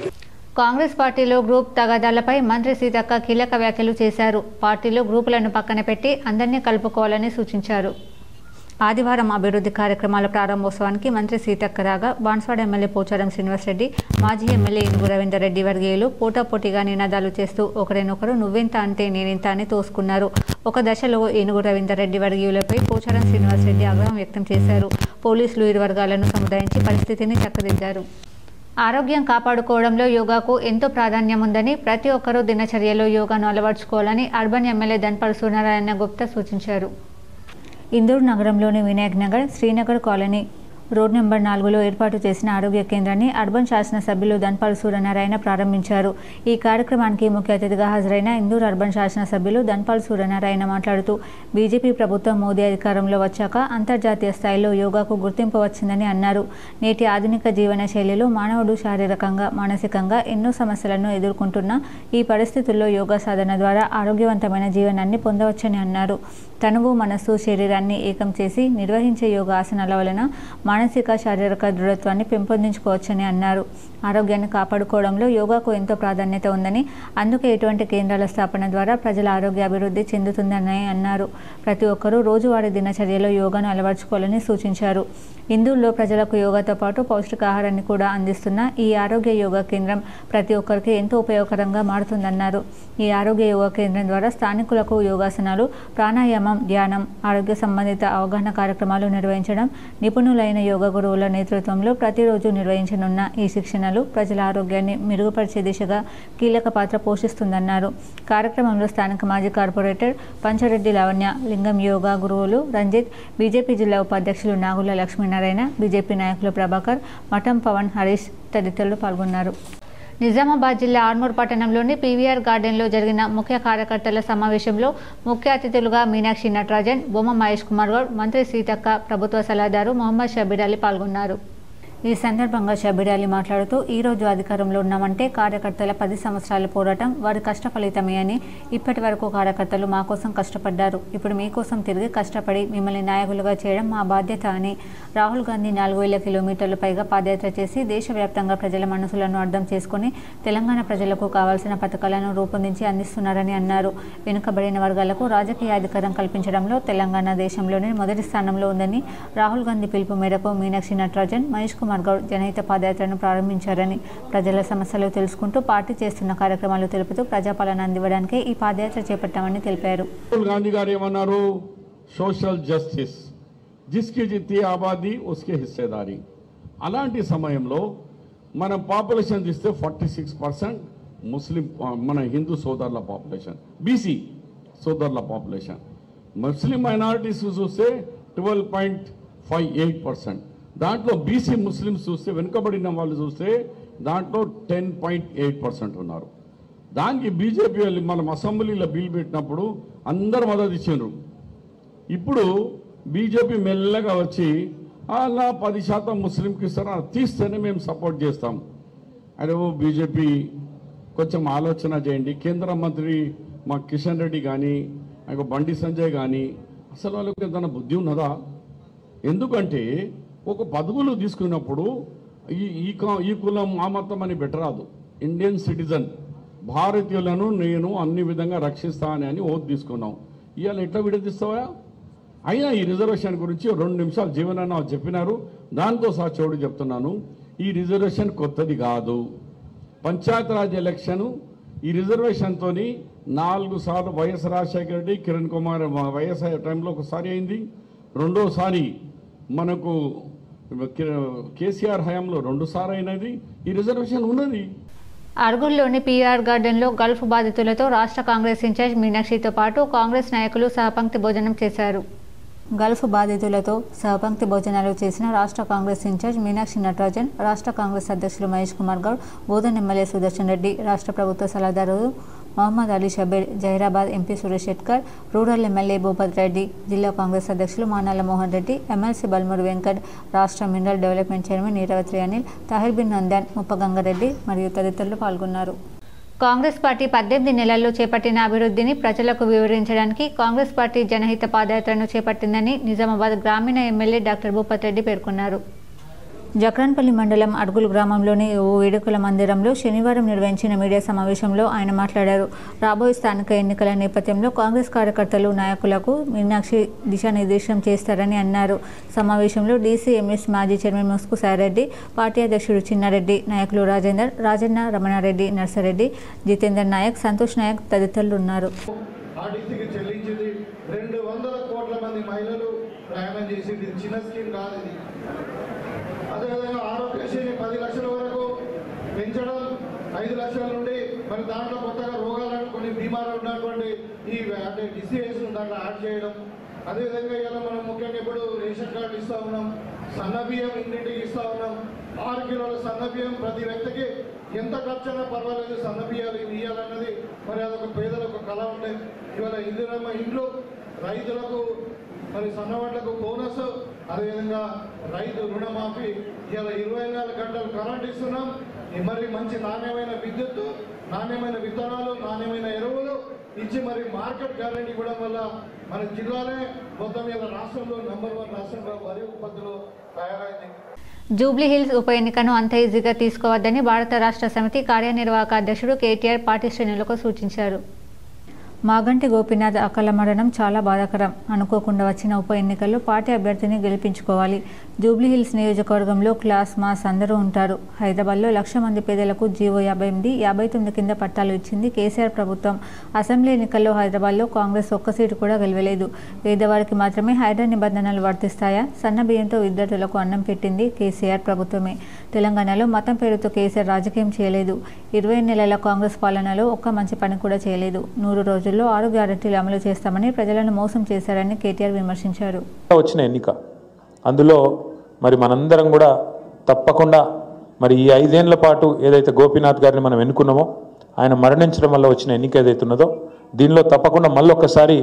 కాంగ్రెస్ పార్టీలో గ్రూప్ తగాదాలపై మంత్రి సీతక్క కీలక వ్యాఖ్యలు చేశారు. పార్టీలో గ్రూపులను పక్కన పెట్టి అందరినీ కలుపుకోవాలని సూచించారు. ఆదివారం అభివృద్ధి కార్యక్రమాల ప్రారంభోత్సవానికి మంత్రి సీతక్క రాగా బాన్స్వాడ ఎమ్మెల్యే పోచారం శ్రీనివాసరెడ్డి, మాజీ ఎమ్మెల్యే ఏనుగు రవీందర్ రెడ్డి వర్గీయులు పోటాపోటీగా నినాదాలు చేస్తూ ఒకరినొకరు నువ్వెంత అంటే నేనెంత అని తోసుకున్నారు. ఒక దశలో ఏనుగు రవీందర్ రెడ్డి వర్గీయులపై పోచారం శ్రీనివాసరెడ్డి ఆగ్రహం వ్యక్తం చేశారు. పోలీసులు ఇరు వర్గాలను సముదాయించి పరిస్థితిని చక్కదిద్దారు. ఆరోగ్యం కాపాడుకోవడంలో యోగాకు ఎంతో ప్రాధాన్యం ఉందని, ప్రతి ఒక్కరూ దినచర్యలో యోగాను అలవర్చుకోవాలని అర్బన్ ఎమ్మెల్యే ధన్పాల్ సూర్యనారాయణ గుప్తా సూచించారు. ఇందూరు నగరంలోని Vinayak Nagar, Srinagar colony road number 4లో ఏర్పాటు చేసిన ఆరోగ్య కేంద్రాన్ని అర్బన్ శాసనసభ్యులు ధన్పాల్ సూర్యనారాయణ ప్రారంభించారు. ఈ కార్యక్రమానికి ముఖ్య అతిథిగా హాజరైన ఇందూరు అర్బన్ శాసనసభ్యులు ధన్పాల్ సూర్యనారాయణ మాట్లాడుతూ బీజేపీ ప్రభుత్వం మోదీ అధికారంలో వచ్చాక అంతర్జాతీయ స్థాయిలో యోగాకు గుర్తింపు వచ్చిందని అన్నారు. నేటి ఆధునిక జీవన శైలిలో మానవుడు శారీరకంగా, మానసికంగా ఎన్నో సమస్యలను ఎదుర్కొంటున్న ఈ పరిస్థితుల్లో యోగా సాధన ద్వారా ఆరోగ్యవంతమైన జీవనాన్ని పొందవచ్చని అన్నారు. తనువు, మనస్సు, శరీరాన్ని ఏకం చేసి నిర్వహించే యోగా ఆసనాల వలన మానసిక, శారీరక దృఢత్వాన్ని పెంపొందించుకోవచ్చని అన్నారు. ఆరోగ్యాన్ని కాపాడుకోవడంలో యోగాకు ఎంతో ప్రాధాన్యత ఉందని, అందుకే ఇటువంటి కేంద్రాల స్థాపన ద్వారా ప్రజల ఆరోగ్య అభివృద్ధి చెందుతుందని అన్నారు. ప్రతి ఒక్కరూ రోజువారీ దినచర్యలో యోగాను అలవర్చుకోవాలని సూచించారు. ఇందూరులో ప్రజలకు యోగాతో పాటు పౌష్టికాహారాన్ని కూడా అందిస్తున్న ఈ ఆరోగ్య యోగా కేంద్రం ప్రతి ఒక్కరికి ఎంతో ఉపయోగకరంగా మారుతుందన్నారు. ఈ ఆరోగ్య యోగా కేంద్రం ద్వారా స్థానికులకు యోగాసనాలు, ప్రాణాయామం, ధ్యానం, ఆరోగ్య సంబంధిత అవగాహన కార్యక్రమాలు నిర్వహించడం, నిపుణులైన యోగా గురువుల నేతృత్వంలో ప్రతిరోజు నిర్వహించనున్న ఈ శిక్షణలు ప్రజల ఆరోగ్యాన్ని మెరుగుపరిచే దిశగా కీలక పాత్ర పోషిస్తుందన్నారు. కార్యక్రమంలో స్థానిక మాజీ కార్పొరేటర్ పంచరెడ్డి లావణ్య, లింగం యోగా గురువులు రంజిత్, బీజేపీ జిల్లా ఉపాధ్యక్షులు నాగుల లక్ష్మీనారాయణ, బీజేపీ నాయకులు ప్రభాకర్, మఠం పవన్, హరీష్ తదితరులు పాల్గొన్నారు. నిజామాబాద్ జిల్లా ఆర్మూర్ పట్టణంలోని పీవీఆర్ గార్డెన్లో జరిగిన ముఖ్య కార్యకర్తల సమావేశంలో ముఖ్య అతిథులుగా మీనాక్షి నటరాజన్, బొమ్మ మహేష్ కుమార్ గౌడ్, మంత్రి సీతక్క, ప్రభుత్వ సలహాదారు మొహమ్మద్ షబీర్ అలీ పాల్గొన్నారు. ఈ సందర్భంగా షబీర్ అలీ మాట్లాడుతూ, ఈరోజు అధికారంలో ఉన్నామంటే కార్యకర్తల 10 సంవత్సరాల పోరాటం వారి కష్ట ఫలితమే అని, ఇప్పటి వరకు కార్యకర్తలు మా కోసం కష్టపడ్డారు, ఇప్పుడు మీకోసం తిరిగి కష్టపడి మిమ్మల్ని నాయకులుగా చేయడం మా బాధ్యత అని, రాహుల్ గాంధీ 4000 కిలోమీటర్లు పైగా పాదయాత్ర చేసి దేశవ్యాప్తంగా ప్రజల మనసులను అర్థం చేసుకుని తెలంగాణ ప్రజలకు కావాల్సిన పథకాలను రూపొందించి అందిస్తున్నారని అన్నారు. వెనుకబడిన వర్గాలకు రాజకీయ అధికారం కల్పించడంలో తెలంగాణ దేశంలోనే మొదటి స్థానంలో ఉందని, రాహుల్ గాంధీ పిలుపు మేరకు మీనాక్షి నటరాజన్, మహేష్ కుమార్ గౌడ్ జనహిత పాదయాత్రను ప్రారంభించారని, ప్రజల సమస్యలు తెలుసుకుంటూ పార్టీ చేస్తున్న కార్యక్రమాలు తెలుపుతూ ప్రజాపాలన అందివ్వడానికి ఈ పాదయాత్ర చేపట్టామని తెలిపారు. రాహుల్ గాంధీ గారు ఏమన్నారు? సోషల్ జస్టిస్, జిస్కి జిత్తి ఆబాదీ ఉస్కే హిస్సేదారీ. అలాంటి సమయంలో మనం పాపులేషన్ తీస్తే 46% ముస్లిం, మన హిందూ సోదరుల పాపులేషన్, బీసీ సోదరుల పాపులేషన్, ముస్లిం మైనారిటీస్ చూస్తే 12.58%, దాంట్లో బీసీ ముస్లిమ్స్ చూస్తే, వెనుకబడిన వాళ్ళు చూస్తే దాంట్లో 10.8% ఉన్నారు. దానికి బీజేపీ వాళ్ళు మనం అసెంబ్లీలో బిల్ పెట్టినప్పుడు అందరు మద్దతు ఇచ్చిండ్రు. ఇప్పుడు బీజేపీ మెల్లగా వచ్చి అలా 10% ముస్లింకి ఇస్తారా, తీస్తేనే మేము సపోర్ట్ చేస్తాం. అరే ఓ బీజేపీ కొంచెం ఆలోచన చేయండి. కేంద్ర మంత్రి మా కిషన్ రెడ్డి కానీ బండి సంజయ్ కానీ అసలు వాళ్ళకి ఏదైనా బుద్ధి ఉన్నదా? ఎందుకంటే ఒక పదవులు తీసుకున్నప్పుడు ఈ కులం ఆ మతం అని పెట్టరాదు. ఇండియన్ సిటిజన్ భారతీయులను నేను అన్ని విధంగా రక్షిస్తానని ఓటు తీసుకున్నాం. ఇవాళ ఎట్లా విడదీస్తావా? అయినా ఈ రిజర్వేషన్ గురించి 2 నిమిషాలు జీవనన్న చెప్పినారు. దాంతో సాక్షి చెప్తున్నాను, ఈ రిజర్వేషన్ కొత్తది కాదు. పంచాయతీరాజ్ ఎలక్షన్ ఈ రిజర్వేషన్తో 4 సార్లు వైఎస్ రాజశేఖర రెడ్డి, కిరణ్ కుమార్ వైఎస్ టైంలో ఒకసారి అయింది. రెండోసారి మనకు కేసీఆర్ హయాంలో 2 సార్లు అయినది. ఈ రిజర్వేషన్ ఉన్నది. అర్గుల్లోని పీఆర్ గార్డెన్లో గల్ఫ్ బాధితులతో రాష్ట్ర కాంగ్రెస్ ఇన్ఛార్జ్ మీనాక్షితో పాటు కాంగ్రెస్ నాయకులు సహపంక్తి భోజనం చేశారు. గల్ఫ్ బాధితులతో సహపంక్తి భోజనాలు చేసిన రాష్ట్ర కాంగ్రెస్ ఇన్ఛార్జ్ మీనాక్షి నటరాజన్, రాష్ట్ర కాంగ్రెస్ అధ్యక్షులు మహేష్ కుమార్ గౌడ్, బోధన్ ఎమ్మెల్యే సుదర్శన్ రెడ్డి, రాష్ట్ర ప్రభుత్వ సలహాదారు Mohammed Ali Shabbir, Zaheerabad MP Suresh Shetkar, rural MLA Bhupath Reddy, జిల్లా కాంగ్రెస్ అధ్యక్షులు మానాల మోహన్ రెడ్డి, ఎమ్మెల్సీ బల్మూరు వెంకట్, రాష్ట్ర mineral development chairman Neeravathri Anil, Tahir Bin Nandan, Muppa Ganga Reddy మరియు తదితరులు పాల్గొన్నారు. కాంగ్రెస్ పార్టీ 18 నెలల్లో చేపట్టిన అభివృద్ధిని ప్రజలకు వివరించడానికి కాంగ్రెస్ పార్టీ జనహిత పాదయాత్రను చేపట్టిందని నిజామాబాద్ గ్రామీణ ఎమ్మెల్యే డాక్టర్ భూపత్ రెడ్డి పేర్కొన్నారు. జక్రాన్పల్లి మండలం అడ్గుల్ గ్రామంలోని ఓ వేడుకల మందిరంలో శనివారం నిర్వహించిన మీడియా సమావేశంలో ఆయన మాట్లాడారు. రాబోయే స్థానిక ఎన్నికల నేపథ్యంలో కాంగ్రెస్ కార్యకర్తలు, నాయకులకు మీనాక్షి దిశానిర్దేశం చేస్తారని అన్నారు. సమావేశంలో డీసీఎంఎస్ మాజీ చైర్మన్ ముస్కు సాయిరెడ్డి, పార్టీ అధ్యక్షుడు చిన్నారెడ్డి, నాయకులు రాజేందర్, రాజన్న, రమణారెడ్డి, నర్సారెడ్డి, జితేందర్ నాయక్, సంతోష్ నాయక్ తదితరులు ఉన్నారు. అదేవిధంగా ఆరోగ్యశ్రీని 10 లక్షల వరకు పెంచడం, 5 లక్షల నుండి మరి దాంట్లో కొత్తగా రోగాలను కొన్ని బీమాలు ఉన్నటువంటి ఈ అంటే డిసీజెస్ దాంట్లో యాడ్ చేయడం. అదేవిధంగా ఇలా మనం ముఖ్యంగా ఇప్పుడు రేషన్ కార్డు ఇస్తూ ఉన్నాం, సన్నబియ్యం ఇంటింటికి ఇస్తూ ఉన్నాం. 6 కిలోల సన్నబియ్యం ప్రతి వ్యక్తికి ఎంత ఖర్చైనా పర్వాలేదు, సన్నబియ్యాలు ఇవ్వాలన్నది మరి అదొక పేదలకు కళ ఉండే. ఇవాళ ఇంట్లో రైతులకు మరి సన్నవాళ్లకు బోనస్, అదేవిధంగా రైతు రుణమాఫీ, ఇలా 24 గంటలు కరెంట్ ఇస్తున్నాం. మరి మంచి నాణ్యమైన విద్యుత్తు, నాణ్యమైన విత్తనాలు, నాణ్యమైన ఎరువులు ఇచ్చి మరి మార్కెట్ గ్యారెంటీ ఇవ్వడం వల్ల మన జిల్లానే మొత్తం ఇలా రాష్ట్రంలో నంబర్ 1 రాష్ట్రంగా వరి ఉత్పత్తిలో తయారైంది. జూబ్లీ హిల్స్ ఉప ఎన్నికను అంత ఈజీగా తీసుకోవద్దని భారత రాష్ట్ర సమితి కార్యనిర్వాహక అధ్యక్షుడు కేటీఆర్ పార్టీ శ్రేణులకు సూచించారు. మాగంటి గోపీనాథ్ అకాల మరణం చాలా బాధాకరం. అనుకోకుండా వచ్చిన ఉప ఎన్నికల్లో పార్టీ అభ్యర్థిని గెలిపించుకోవాలి. జూబ్లీహిల్స్ నియోజకవర్గంలో క్లాస్ మాస్ అందరూ ఉంటారు. హైదరాబాద్లో 1,00,000 మంది పేదలకు జీవో 58, 59 కింద పట్టాలు ఇచ్చింది కేసీఆర్ ప్రభుత్వం. అసెంబ్లీ ఎన్నికల్లో హైదరాబాద్లో కాంగ్రెస్ ఒక్క సీటు కూడా గెలవలేదు. పేదవారికి మాత్రమే హైడ్రా నిబంధనలు వర్తిస్తాయా? సన్న బియ్యంతో విద్యార్థులకు అన్నం పెట్టింది కేసీఆర్ ప్రభుత్వమే. తెలంగాణలో మతం పేరుతో కేసీఆర్ రాజకీయం చేయలేదు. 20 నెలల కాంగ్రెస్ పాలనలో ఒక్క మంచి పని కూడా చేయలేదు. 100 రోజుల్లో 6 గ్యారెంటీలు అమలు చేస్తామని ప్రజలను మోసం చేశారని కేటీఆర్ విమర్శించారు. వచ్చిన ఎన్నిక అందులో మరి మనందరం కూడా తప్పకుండా మరి ఈ 5 ఏళ్ల పాటు ఏదైతే గోపీనాథ్ గారిని మనం ఎన్నుకున్నామో ఆయన మరణించడం వల్ల వచ్చిన ఎన్నిక ఏదైతే ఉన్నదో దీనిలో తప్పకుండా మళ్ళొక్కసారి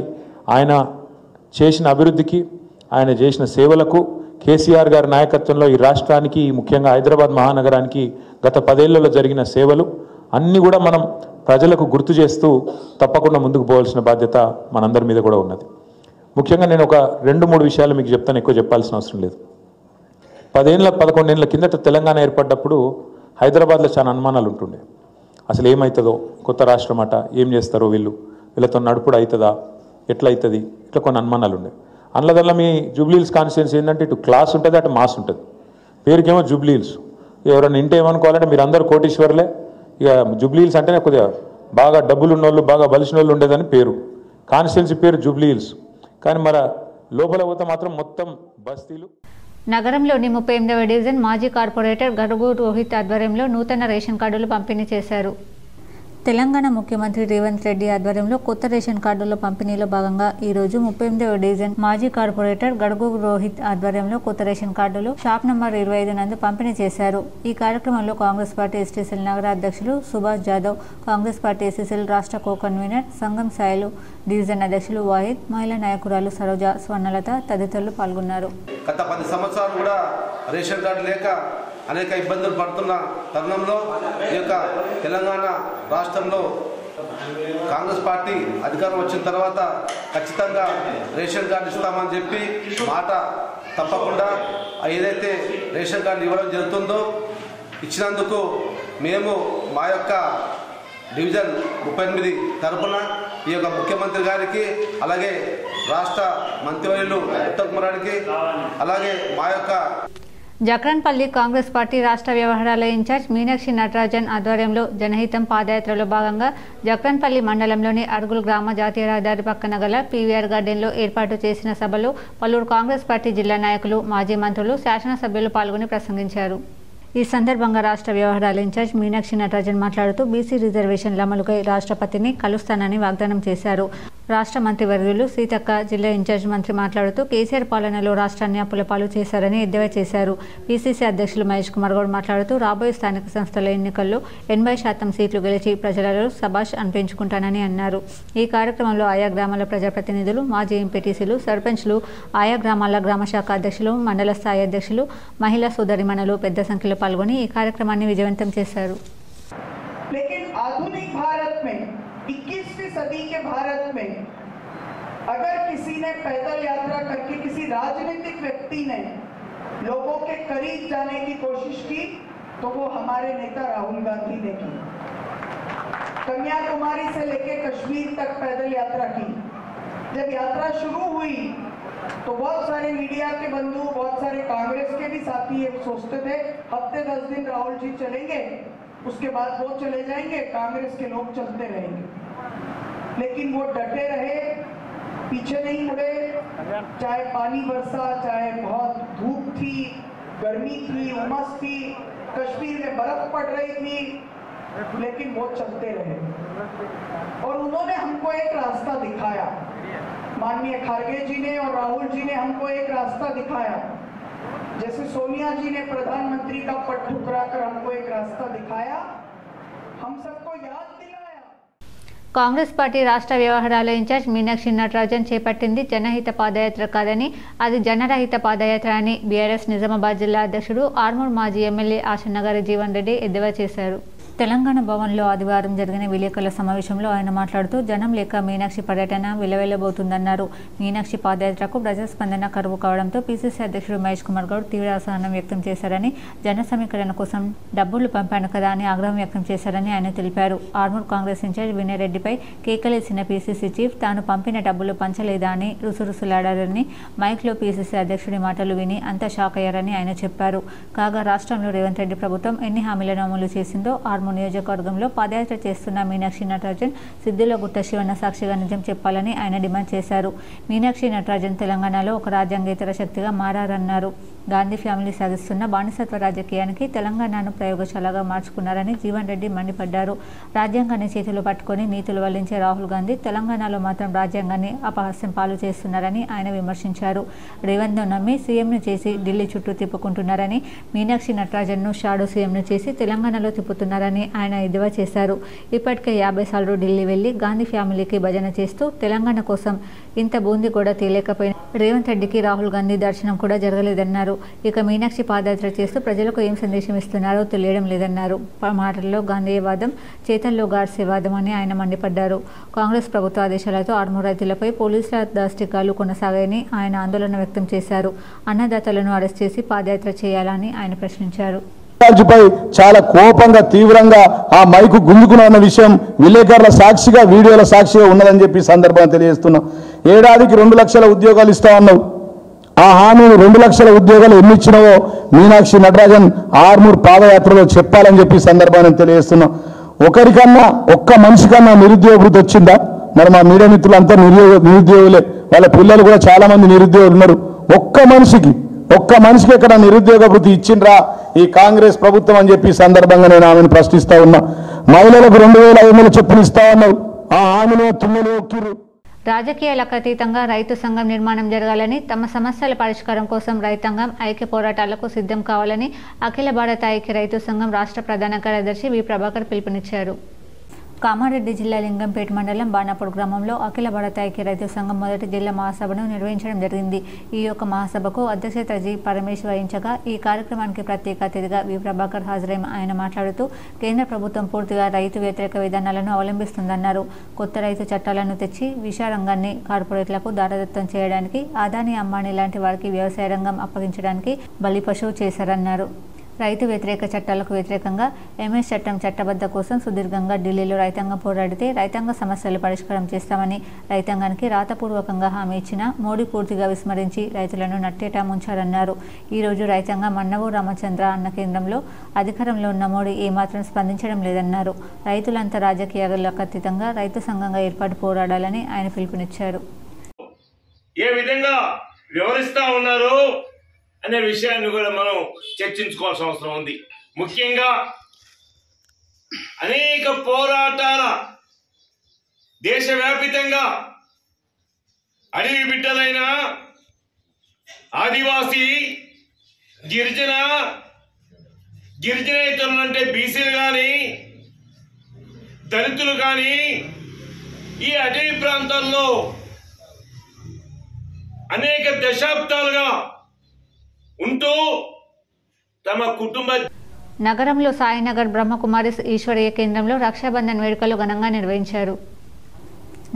ఆయన చేసిన అభివృద్ధికి, ఆయన చేసిన సేవలకు, కేసీఆర్ గారి నాయకత్వంలో ఈ రాష్ట్రానికి, ముఖ్యంగా హైదరాబాద్ మహానగరానికి గత 10 ఏళ్లలో జరిగిన సేవలు అన్నీ కూడా మనం ప్రజలకు గుర్తు చేస్తూ తప్పకుండా ముందుకు పోవాల్సిన బాధ్యత మనందరి మీద కూడా ఉన్నది. ముఖ్యంగా నేను ఒక 2-3 విషయాలు మీకు చెప్తాను, ఎక్కువ చెప్పాల్సిన అవసరం లేదు. 11 ఏళ్ల కిందట తెలంగాణ ఏర్పడ్డప్పుడు హైదరాబాద్లో చాలా అనుమానాలు ఉంటుండే. అసలు ఏమవుతుందో, కొత్త రాష్ట్రం అట, ఏం చేస్తారో వీళ్ళతో నడుపుడు అవుతుందా, ఎట్లా అవుతుంది, ఇట్లా కొన్ని అనుమానాలు ఉండే. అందులో మీ జూబ్లీహిల్స్ కాన్స్టిట్యున్సీ ఏంటంటే ఇటు క్లాస్ ఉంటుంది, అటు మాస్ ఉంటుంది. పేరుకేమో జూబ్లీహిల్స్. ఎవరైనా ఇంటి ఏమనుకోవాలంటే మీరు అందరూ కోటీశ్వర్లే. ఇక జూబ్లీహిల్స్ అంటేనే కొద్దిగా బాగా డబ్బులు ఉన్నోళ్ళు, బాగా బలిసిన వాళ్ళు ఉండేదని పేరు. కాన్స్టిట్యున్సీ పేరు జూబ్లీహిల్స్, కానీ మరి లోపల పోతే మాత్రం మొత్తం బస్తీలు. నగరంలోని 38వ డివిజన్ మాజీ కార్పొరేటర్ గడుగు రోహిత్ ఆధ్వర్యంలో నూతన రేషన్ కార్డులు పంపిణీ చేశారు. తెలంగాణ ముఖ్యమంత్రి రేవంత్ రెడ్డి ఆధ్వర్యంలో కొత్త రేషన్ కార్డుల పంపిణీలో భాగంగా ఈరోజు 38వ డివిజన్ మాజీ కార్పొరేటర్ గడుగు రోహిత్ ఆధ్వర్యంలో కొత్త రేషన్ కార్డులు షాప్ నంబర్ 25 నందు పంపిణీ చేశారు. ఈ కార్యక్రమంలో కాంగ్రెస్ పార్టీ ఎస్టీసీఎల్ నగర అధ్యక్షులు సుభాష్ జాదవ్, కాంగ్రెస్ పార్టీ ఎస్సీసీఎల్ రాష్ట్ర కో కన్వీనర్ సంగం సాయిలు, డివిజన్ అధ్యక్షులు వాహిద్, మహిళా నాయకురాలు సరోజ, స్వర్ణలత తదితరులు పాల్గొన్నారు. గత 10 సంవత్సరాలు కూడా రేషన్ కార్డు లేక అనేక ఇబ్బందులు పడుతున్న తరుణంలో ఈ యొక్క తెలంగాణ రాష్ట్రంలో కాంగ్రెస్ పార్టీ అధికారం వచ్చిన తర్వాత ఖచ్చితంగా రేషన్ కార్డు ఇస్తామని చెప్పి మాట తప్పకుండా ఏదైతే రేషన్ కార్డు ఇవ్వడం జరుగుతుందో ఇచ్చినందుకు మేము మా యొక్క డివిజన్ 38 తరఫున ఈ యొక్క ముఖ్యమంత్రి గారికి అలాగే రాష్ట్ర మంత్రివర్యులు ఉత్తమ్ కుమార్ గారికి అలాగే మా యొక్క జక్రన్పల్లి కాంగ్రెస్ పార్టీ రాష్ట్ర వ్యవహారాల ఇన్ఛార్జ్ మీనాక్షి నటరాజన్ ఆధ్వర్యంలో జనహితం పాదయాత్రలో భాగంగా జక్రన్పల్లి మండలంలోని అరుగులు గ్రామ జాతీయ రహదారి పక్కన గల పీవీఆర్ గార్డెన్లో ఏర్పాటు చేసిన సభలో పలువురు కాంగ్రెస్ పార్టీ జిల్లా నాయకులు మాజీ మంత్రులు శాసనసభ్యులు పాల్గొని ప్రసంగించారు. ఈ సందర్భంగా రాష్ట్ర వ్యవహారాల ఇన్ఛార్జ్ మీనాక్షి నటరాజన్ మాట్లాడుతూ బీసీ రిజర్వేషన్ల అమలుకై రాష్ట్రపతిని కలుస్తానని వాగ్దానం చేశారు. రాష్ట్ర మంత్రివర్యులు సీతక్క జిల్లా ఇన్ఛార్జ్ మంత్రి మాట్లాడుతూ కేసీఆర్ పాలనలో రాష్ట్రాన్ని అప్పుల పాలు చేశారని ఎద్దేవా చేశారు. పీసీసీ అధ్యక్షులు మహేష్ కుమార్ గౌడ్ మాట్లాడుతూ రాబోయే స్థానిక సంస్థల ఎన్నికల్లో 80% సీట్లు గెలిచి ప్రజలలో సభాష్ అనిపించుకుంటానని అన్నారు. ఈ కార్యక్రమంలో ఆయా గ్రామాల ప్రజాప్రతినిధులు, మాజీ ఎంపీటీసీలు, సర్పంచ్లు, ఆయా గ్రామాల గ్రామ శాఖ అధ్యక్షులు, మండల స్థాయి అధ్యక్షులు, మహిళా సోదరిమణులు పెద్ద సంఖ్యలో పాల్గొని ఈ కార్యక్రమాన్ని విజయవంతం చేశారు. लेकिन आधुनिक भारत में 21वीं सदी के भारत में अगर किसी ने पैदल यात्रा करके किसी राजनीतिक व्यक्ति ने लोगों के करीब जाने की कोशिश की तो वो हमारे नेता राहुल गांधी ने की। कन्याकुमारी से लेकर कश्मीर तक पैदल यात्रा की। जब यात्रा शुरू हुई तो बहुत सारे मीडिया के बंधु, बहुत सारे कांग्रेस के भी साथी ये सोचते थे हफ्ते 10 दिन राहुल जी चलेंगे, उसके बाद वो चले जाएंगे, कांग्रेस के लोग चलते रहेंगे। लेकिन वो डटे रहे, पीछे नहीं मुड़े, चाहे पानी बरसा, चाहे बहुत धूप थी, गर्मी थी, उमस थी, कश्मीर में बर्फ पड़ रही थी, लेकिन वो चलते रहे और उन्होंने हमको एक रास्ता दिखाया। माननीय खड़गे जी ने और राहुल जी ने हमको एक रास्ता दिखाया, जैसे सोनिया जी ने प्रधानमंत्री का पद ठुकराकर हमको एक रास्ता दिखाया, हम सबको याद दिलाया। కాంగ్రెస్ పార్టీ రాష్ట్ర వ్యవహారాల ఇన్ఛార్జ్ మీనాక్షి నటరాజన్ చేపట్టింది జనహిత పాదయాత్ర కాదని అది జనరహిత పాదయాత్ర అని బీఆర్ఎస్ నిజామాబాద్ జిల్లా అధ్యక్షుడు ఆర్మూర్ మాజీ ఎమ్మెల్యే ఆశన్నగారి జీవన్ రెడ్డి ఎద్దేవా చేశారు. తెలంగాణ భవన్లో ఆదివారం జరిగిన విలేకరుల సమావేశంలో ఆయన మాట్లాడుతూ జనం లేక మీనాక్షి పర్యటన విలవెల్లబోతుందన్నారు. మీనాక్షి పాదయాత్రకు ప్రజాస్పందన కరువు కావడంతో పీసీసీ అధ్యక్షుడు మహేష్ కుమార్ గౌడ్ తీవ్ర అసహనం వ్యక్తం చేశారని, జన సమీకరణ కోసం డబ్బులు పంపాను కదా అని ఆగ్రహం వ్యక్తం చేశారని ఆయన తెలిపారు. ఆర్మూర్ కాంగ్రెస్ ఇన్ఛార్జ్ వినయ్ రెడ్డిపై కేకలేసిన పీసీసీ చీఫ్ తాను పంపిన డబ్బులు పంచలేదా అని రుసరుసలాడారని, మైక్లో పీసీసీ అధ్యక్షుడి మాటలు విని అంతా షాక్ అయ్యారని ఆయన చెప్పారు. కాగా రాష్ట్రంలో రేవంత్ రెడ్డి ప్రభుత్వం ఎన్ని హామీలను అమలు చేసిందో ఆర్మూర్ నియోజకవర్గంలో పాదయాత్ర చేస్తున్న మీనాక్షి నటరాజన్ సిద్దిలో గుట్ట శివన్న సాక్షిగా నిజం చెప్పాలని ఆయన డిమాండ్ చేశారు. మీనాక్షి నటరాజన్ తెలంగాణలో ఒక రాజ్యాంగేతర శక్తిగా మారారన్నారు. గాంధీ ఫ్యామిలీ సాగిస్తున్న బానిసత్వ రాజకీయానికి తెలంగాణను ప్రయోగశాలగా మార్చుకున్నారని జీవన్ రెడ్డి మండిపడ్డారు. రాజ్యాంగాన్ని చేతులు పట్టుకొని నీతులు వల్లించే రాహుల్ గాంధీ తెలంగాణలో మాత్రం రాజ్యాంగాన్ని అపహాస్యం పాలు చేస్తున్నారని ఆయన విమర్శించారు. రేవంత్ను నమ్మి సీఎంను చేసి ఢిల్లీ చుట్టూ తిప్పుకుంటున్నారని, మీనాక్షి నటరాజన్ను షాడో సీఎంను చేసి తెలంగాణలో తిప్పుతున్నారని ఆయన ఎద్దేవా చేశారు. ఇప్పటికే 50 సార్లు ఢిల్లీ వెళ్లి గాంధీ ఫ్యామిలీకి భజన చేస్తూ తెలంగాణ కోసం ఇంత బూంది కూడా తీయలేకపోయిన రేవంత్ రెడ్డికి రాహుల్ గాంధీ దర్శనం కూడా జరగలేదన్నారు. ఇక మీనాక్షి పాదయాత్ర చేస్తూ ప్రజలకు ఏం సందేశం ఇస్తున్నారో తెలియడం లేదన్నారు. మాటల్లో గాంధీవాదం, చేతల్లో గాడ్సేవాదం అని ఆయన మండిపడ్డారు. కాంగ్రెస్ ప్రభుత్వ ఆదేశాలతో ఆర్మూర్ రైతులపై పోలీసుల దాష్టికాలు కొనసాగాయని ఆయన ఆందోళన వ్యక్తం చేశారు. అన్నదాతలను అరెస్ట్ చేసి పాదయాత్ర చేయాలని ఆయన ప్రశ్నించారు. పై చాలా కోపంగా తీవ్రంగా ఆ మైకు గుంజుకున్న విషయం విలేకరుల సాక్షిగా, వీడియోల సాక్షిగా ఉన్నదని చెప్పి సందర్భంగా తెలియజేస్తున్నాం. ఏడాదికి 2 లక్షల ఉద్యోగాలు ఇస్తా ఉన్నావు. ఆ హామీని 2 లక్షల ఉద్యోగాలు ఎన్ని ఇచ్చినావో మీనాక్షి నటరాజన్ ఆర్మూర్ పాదయాత్రలో చెప్పాలని చెప్పి సందర్భాన్ని తెలియజేస్తున్నాం. ఒకరికన్నా, ఒక్క మనిషికన్నా నిరుద్యోగ వృత్తి వచ్చిందా? మరి మా మీడియా మిత్రులంతా నిరుద్యోగులే, వాళ్ళ పిల్లలు కూడా చాలా మంది నిరుద్యోగులు ఉన్నారు. ఒక్క మనిషికి ఎక్కడ నిరుద్యోగ వృత్తి ఇచ్చిండ్రా ఈ కాంగ్రెస్ ప్రభుత్వం అని చెప్పి సందర్భంగా నేను ఆమెను ప్రశ్నిస్తా ఉన్నా. మహిళలకు 2500 చొప్పులు ఇస్తా ఉన్నారు, ఆ హామీని తుమ్మలు ఒక్కిరు. రాజకీయాలకు అతీతంగా రైతు సంఘం నిర్మాణం జరగాలని, తమ సమస్యల పరిష్కారం కోసం రైతాంగం ఐక్య పోరాటాలకు సిద్ధం కావాలని అఖిల భారత ఐక్య రైతు సంఘం రాష్ట్ర ప్రధాన కార్యదర్శి వి ప్రభాకర్ పిలుపునిచ్చారు. కామారెడ్డి జిల్లా లింగంపేట మండలం బాణాపూర్ గ్రామంలో అఖిల భారత ఐక్య రైతు సంఘం మొదటి జిల్లా మహాసభను నిర్వహించడం జరిగింది. ఈ యొక్క మహాసభకు అధ్యక్షత జి పరమేశ్ వహించగా ఈ కార్యక్రమానికి ప్రత్యేక అతిథిగా వి ప్రభాకర్ హాజరై ఆయన మాట్లాడుతూ కేంద్ర ప్రభుత్వం పూర్తిగా రైతు వ్యతిరేక విధానాలను అవలంబిస్తుందన్నారు. కొత్త రైతు చట్టాలను తెచ్చి విష రంగాన్ని కార్పొరేట్లకు దారదత్తం చేయడానికి అదానీ అంబానీ లాంటి వారికి వ్యవసాయ రంగం అప్పగించడానికి బలి పశువు చేశారన్నారు. రైతు వ్యతిరేక చట్టాలకు వ్యతిరేకంగా ఎంఎస్ చట్టం చట్టబద్ధ కోసం సుదీర్ఘంగా ఢిల్లీలో రైతాంగం పోరాడితే రైతాంగ సమస్యలు పరిష్కారం చేస్తామని రైతాంగానికి రాతపూర్వకంగా హామీ ఇచ్చిన మోడీ పూర్తిగా విస్మరించి రైతులను నట్టేటా ముంచారన్నారు. ఈరోజు రైతాంగం మన్నవూ రామచంద్ర అన్న కేంద్రంలో అధికారంలో ఉన్న మోడీ ఏమాత్రం స్పందించడం లేదన్నారు. రైతులంతా రాజకీయాలకు అతీతంగా రైతు సంఘంగా ఏర్పాటు పోరాడాలని ఆయన పిలుపునిచ్చారు. ఏ విధంగా వ్యవహరిస్తా ఉన్నారు అనే విషయాన్ని కూడా మనం చర్చించుకోవాల్సిన అవసరం ఉంది. ముఖ్యంగా అనేక పోరాటాల దేశవ్యాపితంగా అడవి బిడ్డలైన ఆదివాసీ గిరిజనేతరులు అంటే బీసీలు కానీ దళితులు కానీ ఈ అటవీ ప్రాంతాల్లో అనేక దశాబ్దాలుగా ఉంటూ తమ కుటుంబ నగరంలో సాయినగర్ బ్రహ్మకుమారి ఈశ్వరీయ కేంద్రంలో రక్షాబంధన్ వేడుకలు ఘనంగా నిర్వహించారు.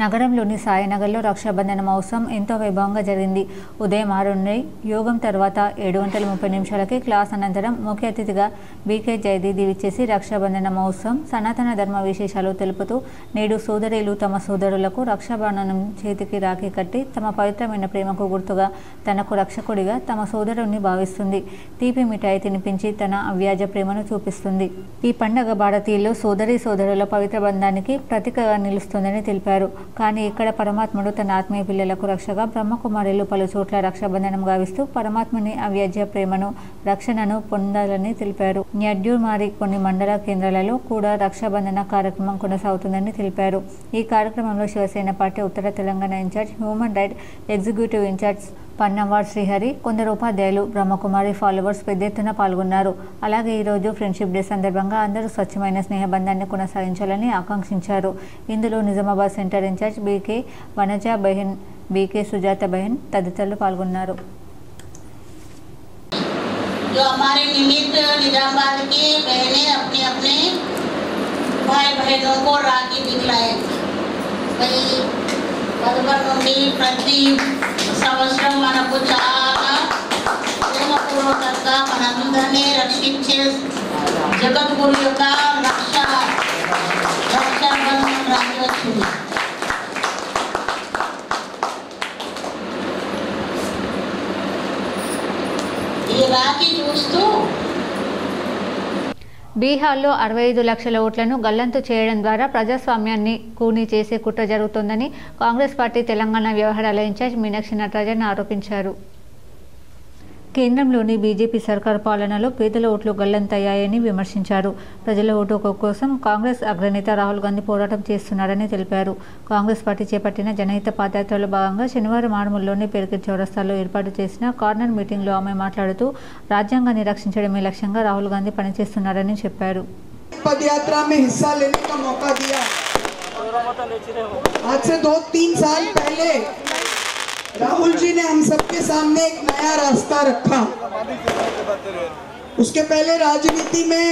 నగరంలోని సాయినగర్లో రక్షాబంధన మహోత్సవం ఎంతో వైభవంగా జరిగింది. ఉదయం 6 యోగం తర్వాత 7:30 క్లాస్ అనంతరం ముఖ్య అతిథిగా బీకే జయదీది విచ్చేసి రక్షాబంధన మహోత్సవం సనాతన ధర్మ విశేషాలు తెలుపుతూ నేడు సోదరీలు తమ సోదరులకు రక్షాబంధనం చేతికి రాఖీ కట్టి తమ పవిత్రమైన ప్రేమకు గుర్తుగా తనకు రక్షకుడిగా తమ సోదరుణ్ణి భావిస్తుంది. తీపి మిఠాయి తినిపించి తన అవ్యాజ ప్రేమను చూపిస్తుంది. ఈ పండుగ భారతీయులు సోదరుల పవిత్ర బంధానికి ప్రతీకగా నిలుస్తుందని తెలిపారు. కానీ ఇక్కడ పరమాత్ముడు తన ఆత్మీయ పిల్లలకు రక్షగా బ్రహ్మకుమారులు పలు చోట్ల రక్షాబంధనం గావిస్తూ పరమాత్మని అవ్యాజ్య ప్రేమను రక్షణను పొందాలని తెలిపారు. న్యడ్యూమారి కొన్ని మండల కేంద్రాలలో కూడా రక్షాబంధన కార్యక్రమం కొనసాగుతుందని తెలిపారు. ఈ కార్యక్రమంలో శివసేన పార్టీ ఉత్తర Telangana incharge human right executive incharge Pannawad Srihari, కొందరు ఉపాధ్యాయులు, బ్రహ్మకుమారి ఫాలోవర్స్ పెద్ద ఎత్తున పాల్గొన్నారు. అలాగే ఈరోజు ఫ్రెండ్షిప్ డే సందర్భంగా అందరూ స్వచ్ఛమైన స్నేహబంధాన్ని కొనసాగించాలని ఆకాంక్షించారు. ఇందులో Nizamabad centre incharge BK Vanaja Behen, BK Sujatha Behen తదితరులు పాల్గొన్నారు. ప్రతి సంవత్సరం మనకు చాలా ప్రేమపూర్వకంగా మనందరినీ రక్షించే జగద్గురు యొక్క రక్షాబంధనం రాజు వచ్చింది. ఈ రాఖీ చూస్తూ బీహార్లో 65 లక్షల ఓట్లను గల్లంతు చేయడం ద్వారా ప్రజాస్వామ్యాన్ని కూనీ చేసే కుట్ర జరుగుతోందని కాంగ్రెస్ పార్టీ తెలంగాణ వ్యవహారాల ఇన్ఛార్జ్ మీనాక్షి నటరాజన్ ఆరోపించారు. కేంద్రంలోని బీజేపీ సర్కార్ పాలనలో పేదల ఓట్లు గల్లంతయ్యాయని విమర్శించారు. ప్రజల ఓటు కోసం కాంగ్రెస్ అగ్రనేత రాహుల్ గాంధీ పోరాటం చేస్తున్నారని తెలిపారు. కాంగ్రెస్ పార్టీ చేపట్టిన జనహిత పాదయాత్రలో భాగంగా శనివారం ఆర్మూర్లోని పెరిగిట్ చౌరస్తాలో ఏర్పాటు చేసిన కార్నర్ మీటింగ్లో ఆమె మాట్లాడుతూ రాజ్యాంగాన్ని రక్షించడమే లక్ష్యంగా రాహుల్ గాంధీ పనిచేస్తున్నారని చెప్పారు. पदयात्रा में हिस्सा लेने का मौका दिया। आज से 2-3 साल पहले राहुल जी ने हम सबके सामने एक नया रास्ता रखा। उसके पहले राजनीति में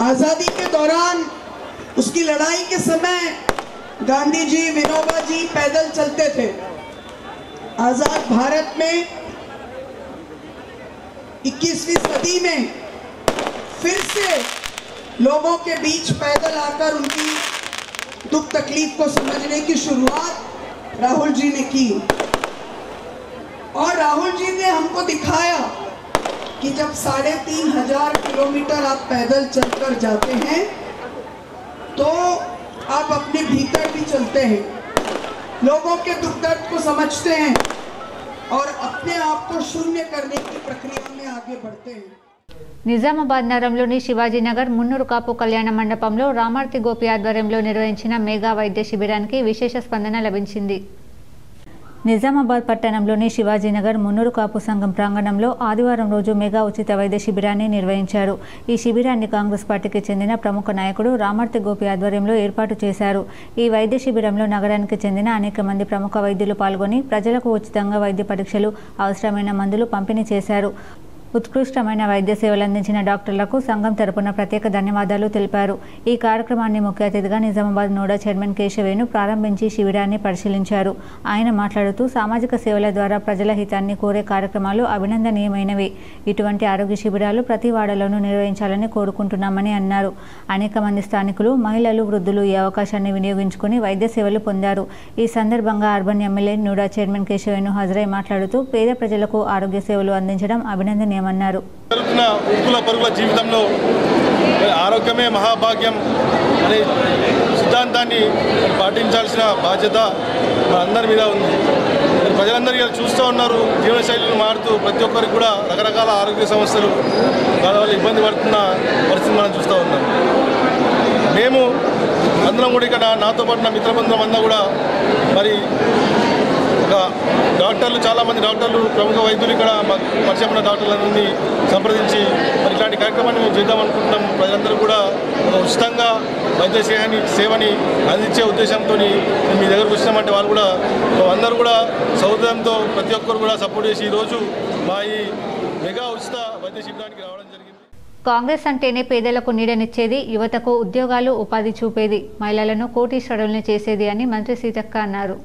आजादी के दौरान उसकी लड़ाई के समय गांधी जी, विनोबा जी पैदल चलते थे। आजाद भारत में 21वीं सदी में फिर से लोगों के बीच पैदल आकर उनकी दुख तकलीफ को समझने की शुरुआत राहुल जी ने की। और राहुल जी ने हमको दिखाया कि जब 3500 किलोमीटर आप पैदल चलकर जाते हैं तो आप अपने भीतर भी चलते हैं, लोगों के दुख दर्द को समझते हैं और अपने आप को शून्य करने की प्रक्रिया में आगे बढ़ते हैं। నిజామాబాద్ నగరంలోని శివాజీనగర్ మున్నూరు కాపు కళ్యాణ మండపంలో రామార్తి గోపి ఆధ్వర్యంలో నిర్వహించిన మెగా వైద్య శిబిరానికి విశేష స్పందన లభించింది. నిజామాబాద్ పట్టణంలోని శివాజీనగర్ మున్నూరు కాపు సంఘం ప్రాంగణంలో ఆదివారం రోజు మెగా ఉచిత వైద్య శిబిరాన్ని నిర్వహించారు. ఈ శిబిరాన్ని కాంగ్రెస్ పార్టీకి చెందిన ప్రముఖ నాయకుడు రామర్తి గోపి ఆధ్వర్యంలో ఏర్పాటు చేశారు. ఈ వైద్య శిబిరంలో నగరానికి చెందిన అనేక మంది ప్రముఖ వైద్యులు పాల్గొని ప్రజలకు ఉచితంగా వైద్య పరీక్షలు, అవసరమైన మందులు పంపిణీ చేశారు. ఉత్కృష్టమైన వైద్య సేవలు అందించిన డాక్టర్లకు సంఘం తరపున ప్రత్యేక ధన్యవాదాలు తెలిపారు. ఈ కార్యక్రమాన్ని ముఖ్య అతిథిగా నిజామాబాద్ నోడా చైర్మన్ కేశవేను ప్రారంభించి శిబిరాన్ని పరిశీలించారు. ఆయన మాట్లాడుతూ సామాజిక సేవల ద్వారా ప్రజల హితాన్ని కోరే కార్యక్రమాలు అభినందనీయమైనవి. ఇటువంటి ఆరోగ్య శిబిరాలు ప్రతి వాడలోనూ నిర్వహించాలని కోరుకుంటున్నామని అన్నారు. అనేక మంది స్థానికులు, మహిళలు, వృద్ధులు ఈ అవకాశాన్ని వినియోగించుకుని వైద్య సేవలు పొందారు. ఈ సందర్భంగా అర్బన్ ఎమ్మెల్యే నోడా చైర్మన్ కేశవేను హాజరై మాట్లాడుతూ పేద ప్రజలకు ఆరోగ్య సేవలు అందించడం అభినందనీయమన్నారు. ఉక్కుల పరుగుల జీవితంలో ఆరోగ్యమే మహాభాగ్యం అనే సిద్ధాంతాన్ని పాటించాల్సిన బాధ్యత మనందరి మీద ఉంది. ప్రజలందరూ ఇలా చూస్తూ ఉన్నారు, జీవనశైలిని మారుతూ ప్రతి ఒక్కరికి కూడా రకరకాల ఆరోగ్య సమస్యలు దానివల్ల ఇబ్బంది పడుతున్న పరిస్థితి మనం చూస్తూ ఉన్నాం. మేము అందరం కూడా ఇక్కడ నాతో పాటు నా మిత్రబృందం అంతా కూడా మరి డాక్టర్లు, చాలామంది డాక్టర్లు, ప్రముఖ వైద్యులు ఇక్కడ పరిచయం ఉన్న డాక్టర్లందరినీ సంప్రదించి మరి ఇలాంటి కార్యక్రమాన్ని మేము చేద్దాం అనుకుంటున్నాం. ప్రజలందరూ కూడా ఉచితంగా వైద్య సేవని అందించే ఉద్దేశంతో మీ దగ్గరకు వచ్చినామంటే వాళ్ళు కూడా అందరూ కూడా సౌకర్యంతో ప్రతి ఒక్కరు కూడా సపోర్ట్ చేసి ఈరోజు మా ఈ మెగా ఉచిత వైద్య శిబిరానికి రావడం జరిగింది. కాంగ్రెస్ అంటేనే పేదలకు నీడనిచ్చేది, యువతకు ఉద్యోగాలు, ఉపాధి చూపేది, మహిళలను కోటీశ్వరుల్ని చేసేది అని మంత్రి సీతక్క అన్నారు.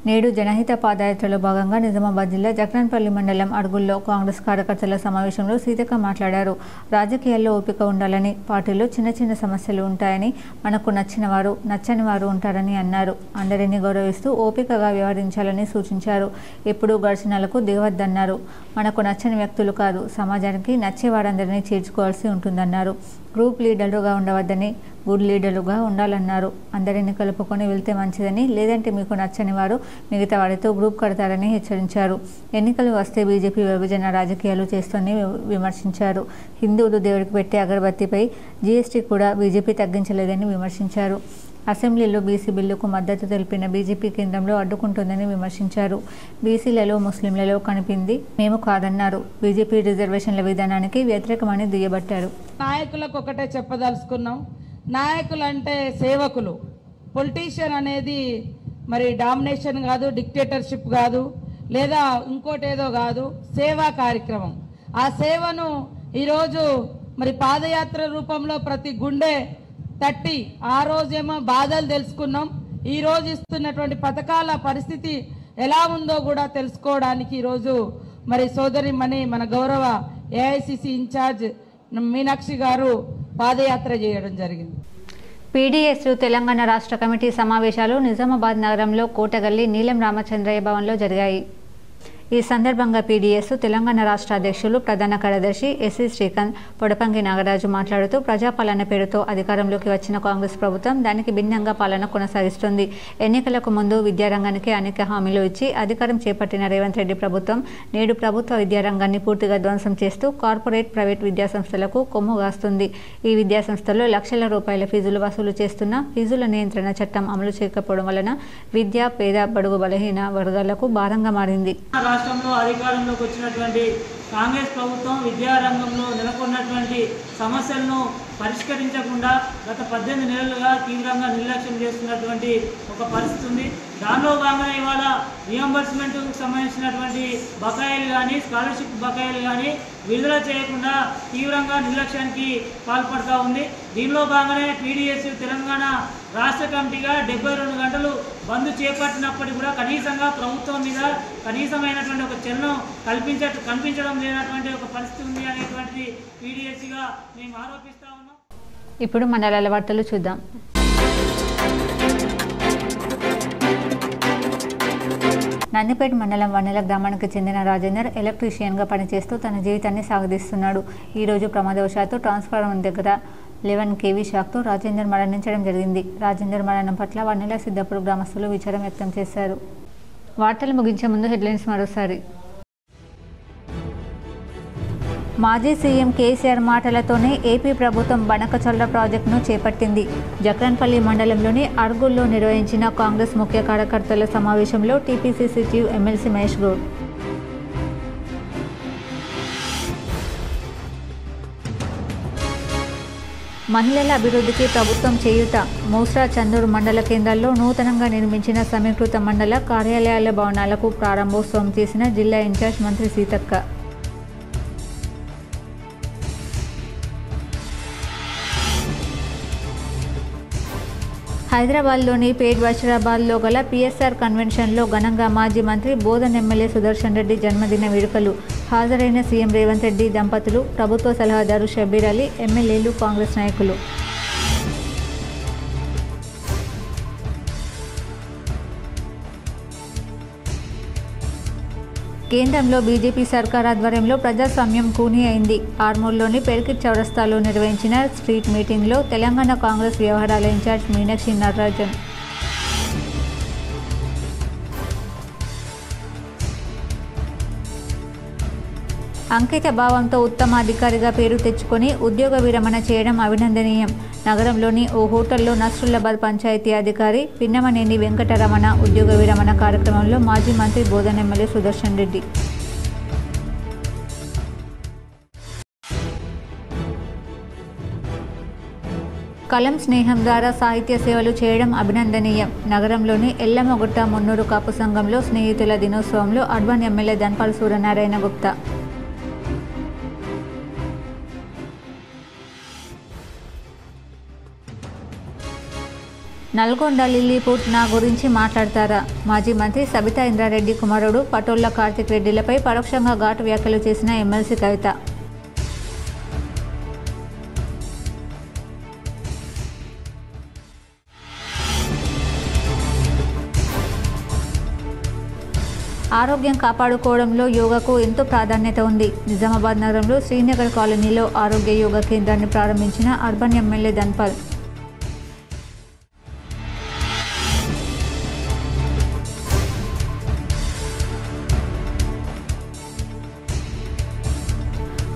నేడు జనహిత పాదయాత్రలో భాగంగా నిజామాబాద్ జిల్లా జక్రన్పల్లి మండలం అడుగుల్లో కాంగ్రెస్ కార్యకర్తల సమావేశంలో సీతక్క మాట్లాడారు. రాజకీయాల్లో ఓపిక ఉండాలని, పార్టీలో చిన్న చిన్న సమస్యలు ఉంటాయని, మనకు నచ్చిన వారు, నచ్చని వారు ఉంటారని అన్నారు. అందరినీ గౌరవిస్తూ ఓపికగా వ్యవహరించాలని సూచించారు. ఎప్పుడూ ఘర్షణలకు దిగవద్దన్నారు. మనకు నచ్చని వ్యక్తులు కాదు, సమాజానికి నచ్చేవారందరినీ చేర్చుకోవాల్సి ఉంటుందన్నారు. గ్రూప్ లీడర్లుగా ఉండవద్దని, గుడ్ లీడర్లుగా ఉండాలన్నారు. అందరినీ కలుపుకొని వెళ్తే మంచిదని, లేదంటే మీకు నచ్చని వారు మిగతా వారితో గ్రూప్ కడతారని హెచ్చరించారు. ఎన్నికలు వస్తే బీజేపీ విభజన రాజకీయాలు చేస్తూనే విమర్శించారు. హిందువులు దేవుడికి పెట్టే అగరబత్తిపై జీఎస్టీ కూడా బీజేపీ తగ్గించలేదని విమర్శించారు. అసెంబ్లీలో బీసీ బిల్లుకు మద్దతు తెలిపిన బీజేపీ కేంద్రంలో అడ్డుకుంటుందని విమర్శించారు. బీసీలలో, ముస్లింలలో కనిపింది మేము కాదన్నారు. బీజేపీ రిజర్వేషన్ల విధానానికి వ్యతిరేకమని దుయ్యబట్టారు. నాయకులకు ఒకటే చెప్పదలుచుకున్నాం, నాయకులు అంటే సేవకులు. పొలిటీషియన్ అనేది మరి డామినేషన్ కాదు, డిక్టేటర్షిప్ కాదు, లేదా ఇంకోటేదో కాదు, సేవా కార్యక్రమం. ఆ సేవను ఈరోజు మరి పాదయాత్ర రూపంలో ప్రతి గుండె తట్టి ఆ రోజేమో బాధలు తెలుసుకున్నాం. ఈ రోజు ఇస్తున్నటువంటి పథకాల పరిస్థితి ఎలా ఉందో కూడా తెలుసుకోవడానికి ఈరోజు మరి సోదరిమణి మన గౌరవ ఏఐసిసి ఇన్ఛార్జ్ మీనాక్షి గారు పాదయాత్ర చేయడం జరిగింది. పీడీఎస్ తెలంగాణ రాష్ట్ర కమిటీ సమావేశాలు నిజామాబాద్ నగరంలో కోటగల్లి నీలం రామచంద్రయ్య భవన్లో జరిగాయి. ఈ సందర్భంగా పీడీఎస్ తెలంగాణ రాష్ట్ర అధ్యక్షులు, ప్రధాన కార్యదర్శి ఎస్సీ శ్రీకాంత్, పొడపంగి నాగరాజు మాట్లాడుతూ ప్రజాపాలన పేరుతో అధికారంలోకి వచ్చిన కాంగ్రెస్ ప్రభుత్వం దానికి భిన్నంగా పాలన కొనసాగిస్తుంది. ఎన్నికలకు ముందు విద్యారంగానికి అనేక హామీలు ఇచ్చి అధికారం చేపట్టిన రేవంత్ రెడ్డి ప్రభుత్వం నేడు ప్రభుత్వ విద్యారంగాన్ని పూర్తిగా ధ్వంసం చేస్తూ కార్పొరేట్, ప్రైవేట్ విద్యాసంస్థలకు కొమ్ముగాస్తుంది. ఈ విద్యాసంస్థల్లో లక్షల రూపాయల ఫీజులు వసూలు చేస్తున్న ఫీజుల నియంత్రణ చట్టం అమలు చేయకపోవడం వలన విద్య, పేద, బడుగు, బలహీన వర్గాలకు భారంగా మారింది. రాష్ట్రంలో అధికారంలోకి వచ్చినటువంటి కాంగ్రెస్ ప్రభుత్వం విద్యారంగంలో నెలకొన్నటువంటి సమస్యలను పరిష్కరించకుండా గత 18 నెలలుగా తీవ్రంగా నిర్లక్ష్యం చేస్తున్నటువంటి ఒక పరిస్థితి ఉంది. దానిలో భాగంగా ఇవాళ రియంబర్స్మెంట్కు సంబంధించినటువంటి బకాయిలు కానీ, స్కాలర్షిప్ బకాయిలు కానీ విడుదల చేయకుండా తీవ్రంగా నిర్లక్ష్యానికి పాల్పడుతూ ఉంది. దీనిలో భాగంగానే పీడీఎస్ తెలంగాణ రాష్ట్ర కమిటీగా 72 గంటలు బంద్ చేపట్టినప్పటికీ కూడా కనీసంగా ప్రభుత్వం మీద కనీసమైనటువంటి ఒక చలనం కల్పించడం లేనటువంటి ఒక పరిస్థితి ఉంది అనేటువంటి పీడీఎస్గా మేము ఆరోపిస్తా ఉన్నాం. ఇప్పుడు మండలాల వార్తలు చూద్దాం. నందిపేట మండలం వన్నెల గ్రామానికి చెందిన రాజేందర్ ఎలక్ట్రీషియన్గా పనిచేస్తూ తన జీవితాన్ని సాగదీస్తున్నాడు. ఈరోజు ప్రమాదవశాత్తు ట్రాన్స్ఫార్మర్ దగ్గర 11 kV షాక్తో రాజేందర్ మరణించడం జరిగింది. రాజేందర్ మరణం పట్ల వన్నెల సిద్ధాపూర్ గ్రామస్తులు విచారం వ్యక్తం చేశారు. వార్తలు ముగించే ముందు హెడ్లైన్స్ మరోసారి. మాజీ సీఎం కేసీఆర్ మాటలతోనే ఏపీ ప్రభుత్వం బనకచర్ల ప్రాజెక్టును చేపట్టింది. జక్రన్పల్లి మండలంలోని అర్గుల్లో నిర్వహించిన కాంగ్రెస్ ముఖ్య కార్యకర్తల సమావేశంలో TPCC chief MLC Mahesh Goud మహిళల అభివృద్ధికి ప్రభుత్వం చేయూత. మూస్రా చందూరు మండల కేంద్రాల్లో నూతనంగా నిర్మించిన సమీకృత మండల కార్యాలయాల భవనాలకు ప్రారంభోత్సవం చేసిన జిల్లా ఇన్ఛార్జ్ మంత్రి సీతక్క. హైదరాబాద్లోని పేట్ బషీరాబాద్లో గల పిఎస్ఆర్ కన్వెన్షన్లో ఘనంగా మాజీ మంత్రి బోధన్ ఎమ్మెల్యే సుదర్శన్ రెడ్డి జన్మదిన వేడుకలు. హాజరైన సీఎం రేవంత్ రెడ్డి దంపతులు, ప్రభుత్వ సలహాదారు షబ్బీర్ అలీ, ఎమ్మెల్యేలు, కాంగ్రెస్ నాయకులు. కేంద్రంలో బీజేపీ సర్కార్ ఆధ్వర్యంలో ప్రజాస్వామ్యం కూనీ అయింది. ఆర్మూర్లోని పెర్కిట్ చౌరస్తాలో నిర్వహించిన స్ట్రీట్ మీటింగ్లో తెలంగాణ కాంగ్రెస్ వ్యవహారాల ఇన్ఛార్జ్ మీనాక్షి నటరాజన్ అంకిత భావంతో ఉత్తమ అధికారిగా పేరు తెచ్చుకొని ఉద్యోగ విరమణ చేయడం అభినందనీయం. నగరంలోని ఓ హోటల్లో నస్రుల్లాబాద్ పంచాయతీ అధికారి పిన్నమనేని వెంకటరమణ ఉద్యోగ విరమణ కార్యక్రమంలో మాజీ మంత్రి బోధన్ ఎమ్మెల్యే సుదర్శన్ రెడ్డి. కలం స్నేహం ద్వారా సాహిత్య సేవలు చేయడం అభినందనీయం. నగరంలోని ఎల్లమ్మగుట్ట మున్నూరు కాపు సంఘంలో స్నేహితుల దినోత్సవంలో urban MLA Dhanpal Suryanarayana Gupta. Nalgonda Lilliput నా గురించి మాట్లాడతారా? మాజీ మంత్రి సబితా ఇంద్రారెడ్డి కుమారుడు పటోళ్ల కార్తిక్ రెడ్డిలపై పరోక్షంగా ఘాటు వ్యాఖ్యలు చేసిన ఎమ్మెల్సీ కవిత. ఆరోగ్యం కాపాడుకోవడంలో యోగాకు ఎంతో ప్రాధాన్యత ఉంది. నిజామాబాద్ నగరంలో శ్రీనగర్ కాలనీలో ఆరోగ్య యోగా కేంద్రాన్ని ప్రారంభించిన urban MLA Dhanpal.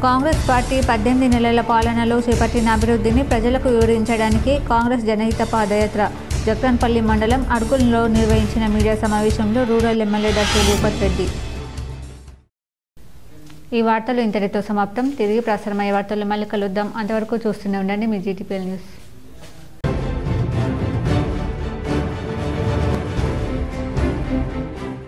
Congress party 18 నెలల పాలనలో చేపట్టిన అభివృద్ధిని ప్రజలకు వివరించడానికి కాంగ్రెస్ జనహిత పాదయాత్ర. జక్రన్పల్లి మండలం అర్గుల్లో నిర్వహించిన మీడియా సమావేశంలో rural MLA doctor Bhupat Reddy. ఈ వార్తలు ఇంతటితో సమాప్తం. తిరిగి ప్రసారమయ్యే వార్తలు మళ్ళీ కలుద్దాం. అంతవరకు చూస్తూనే ఉండండి మీ జీటీపీఎల్ న్యూస్.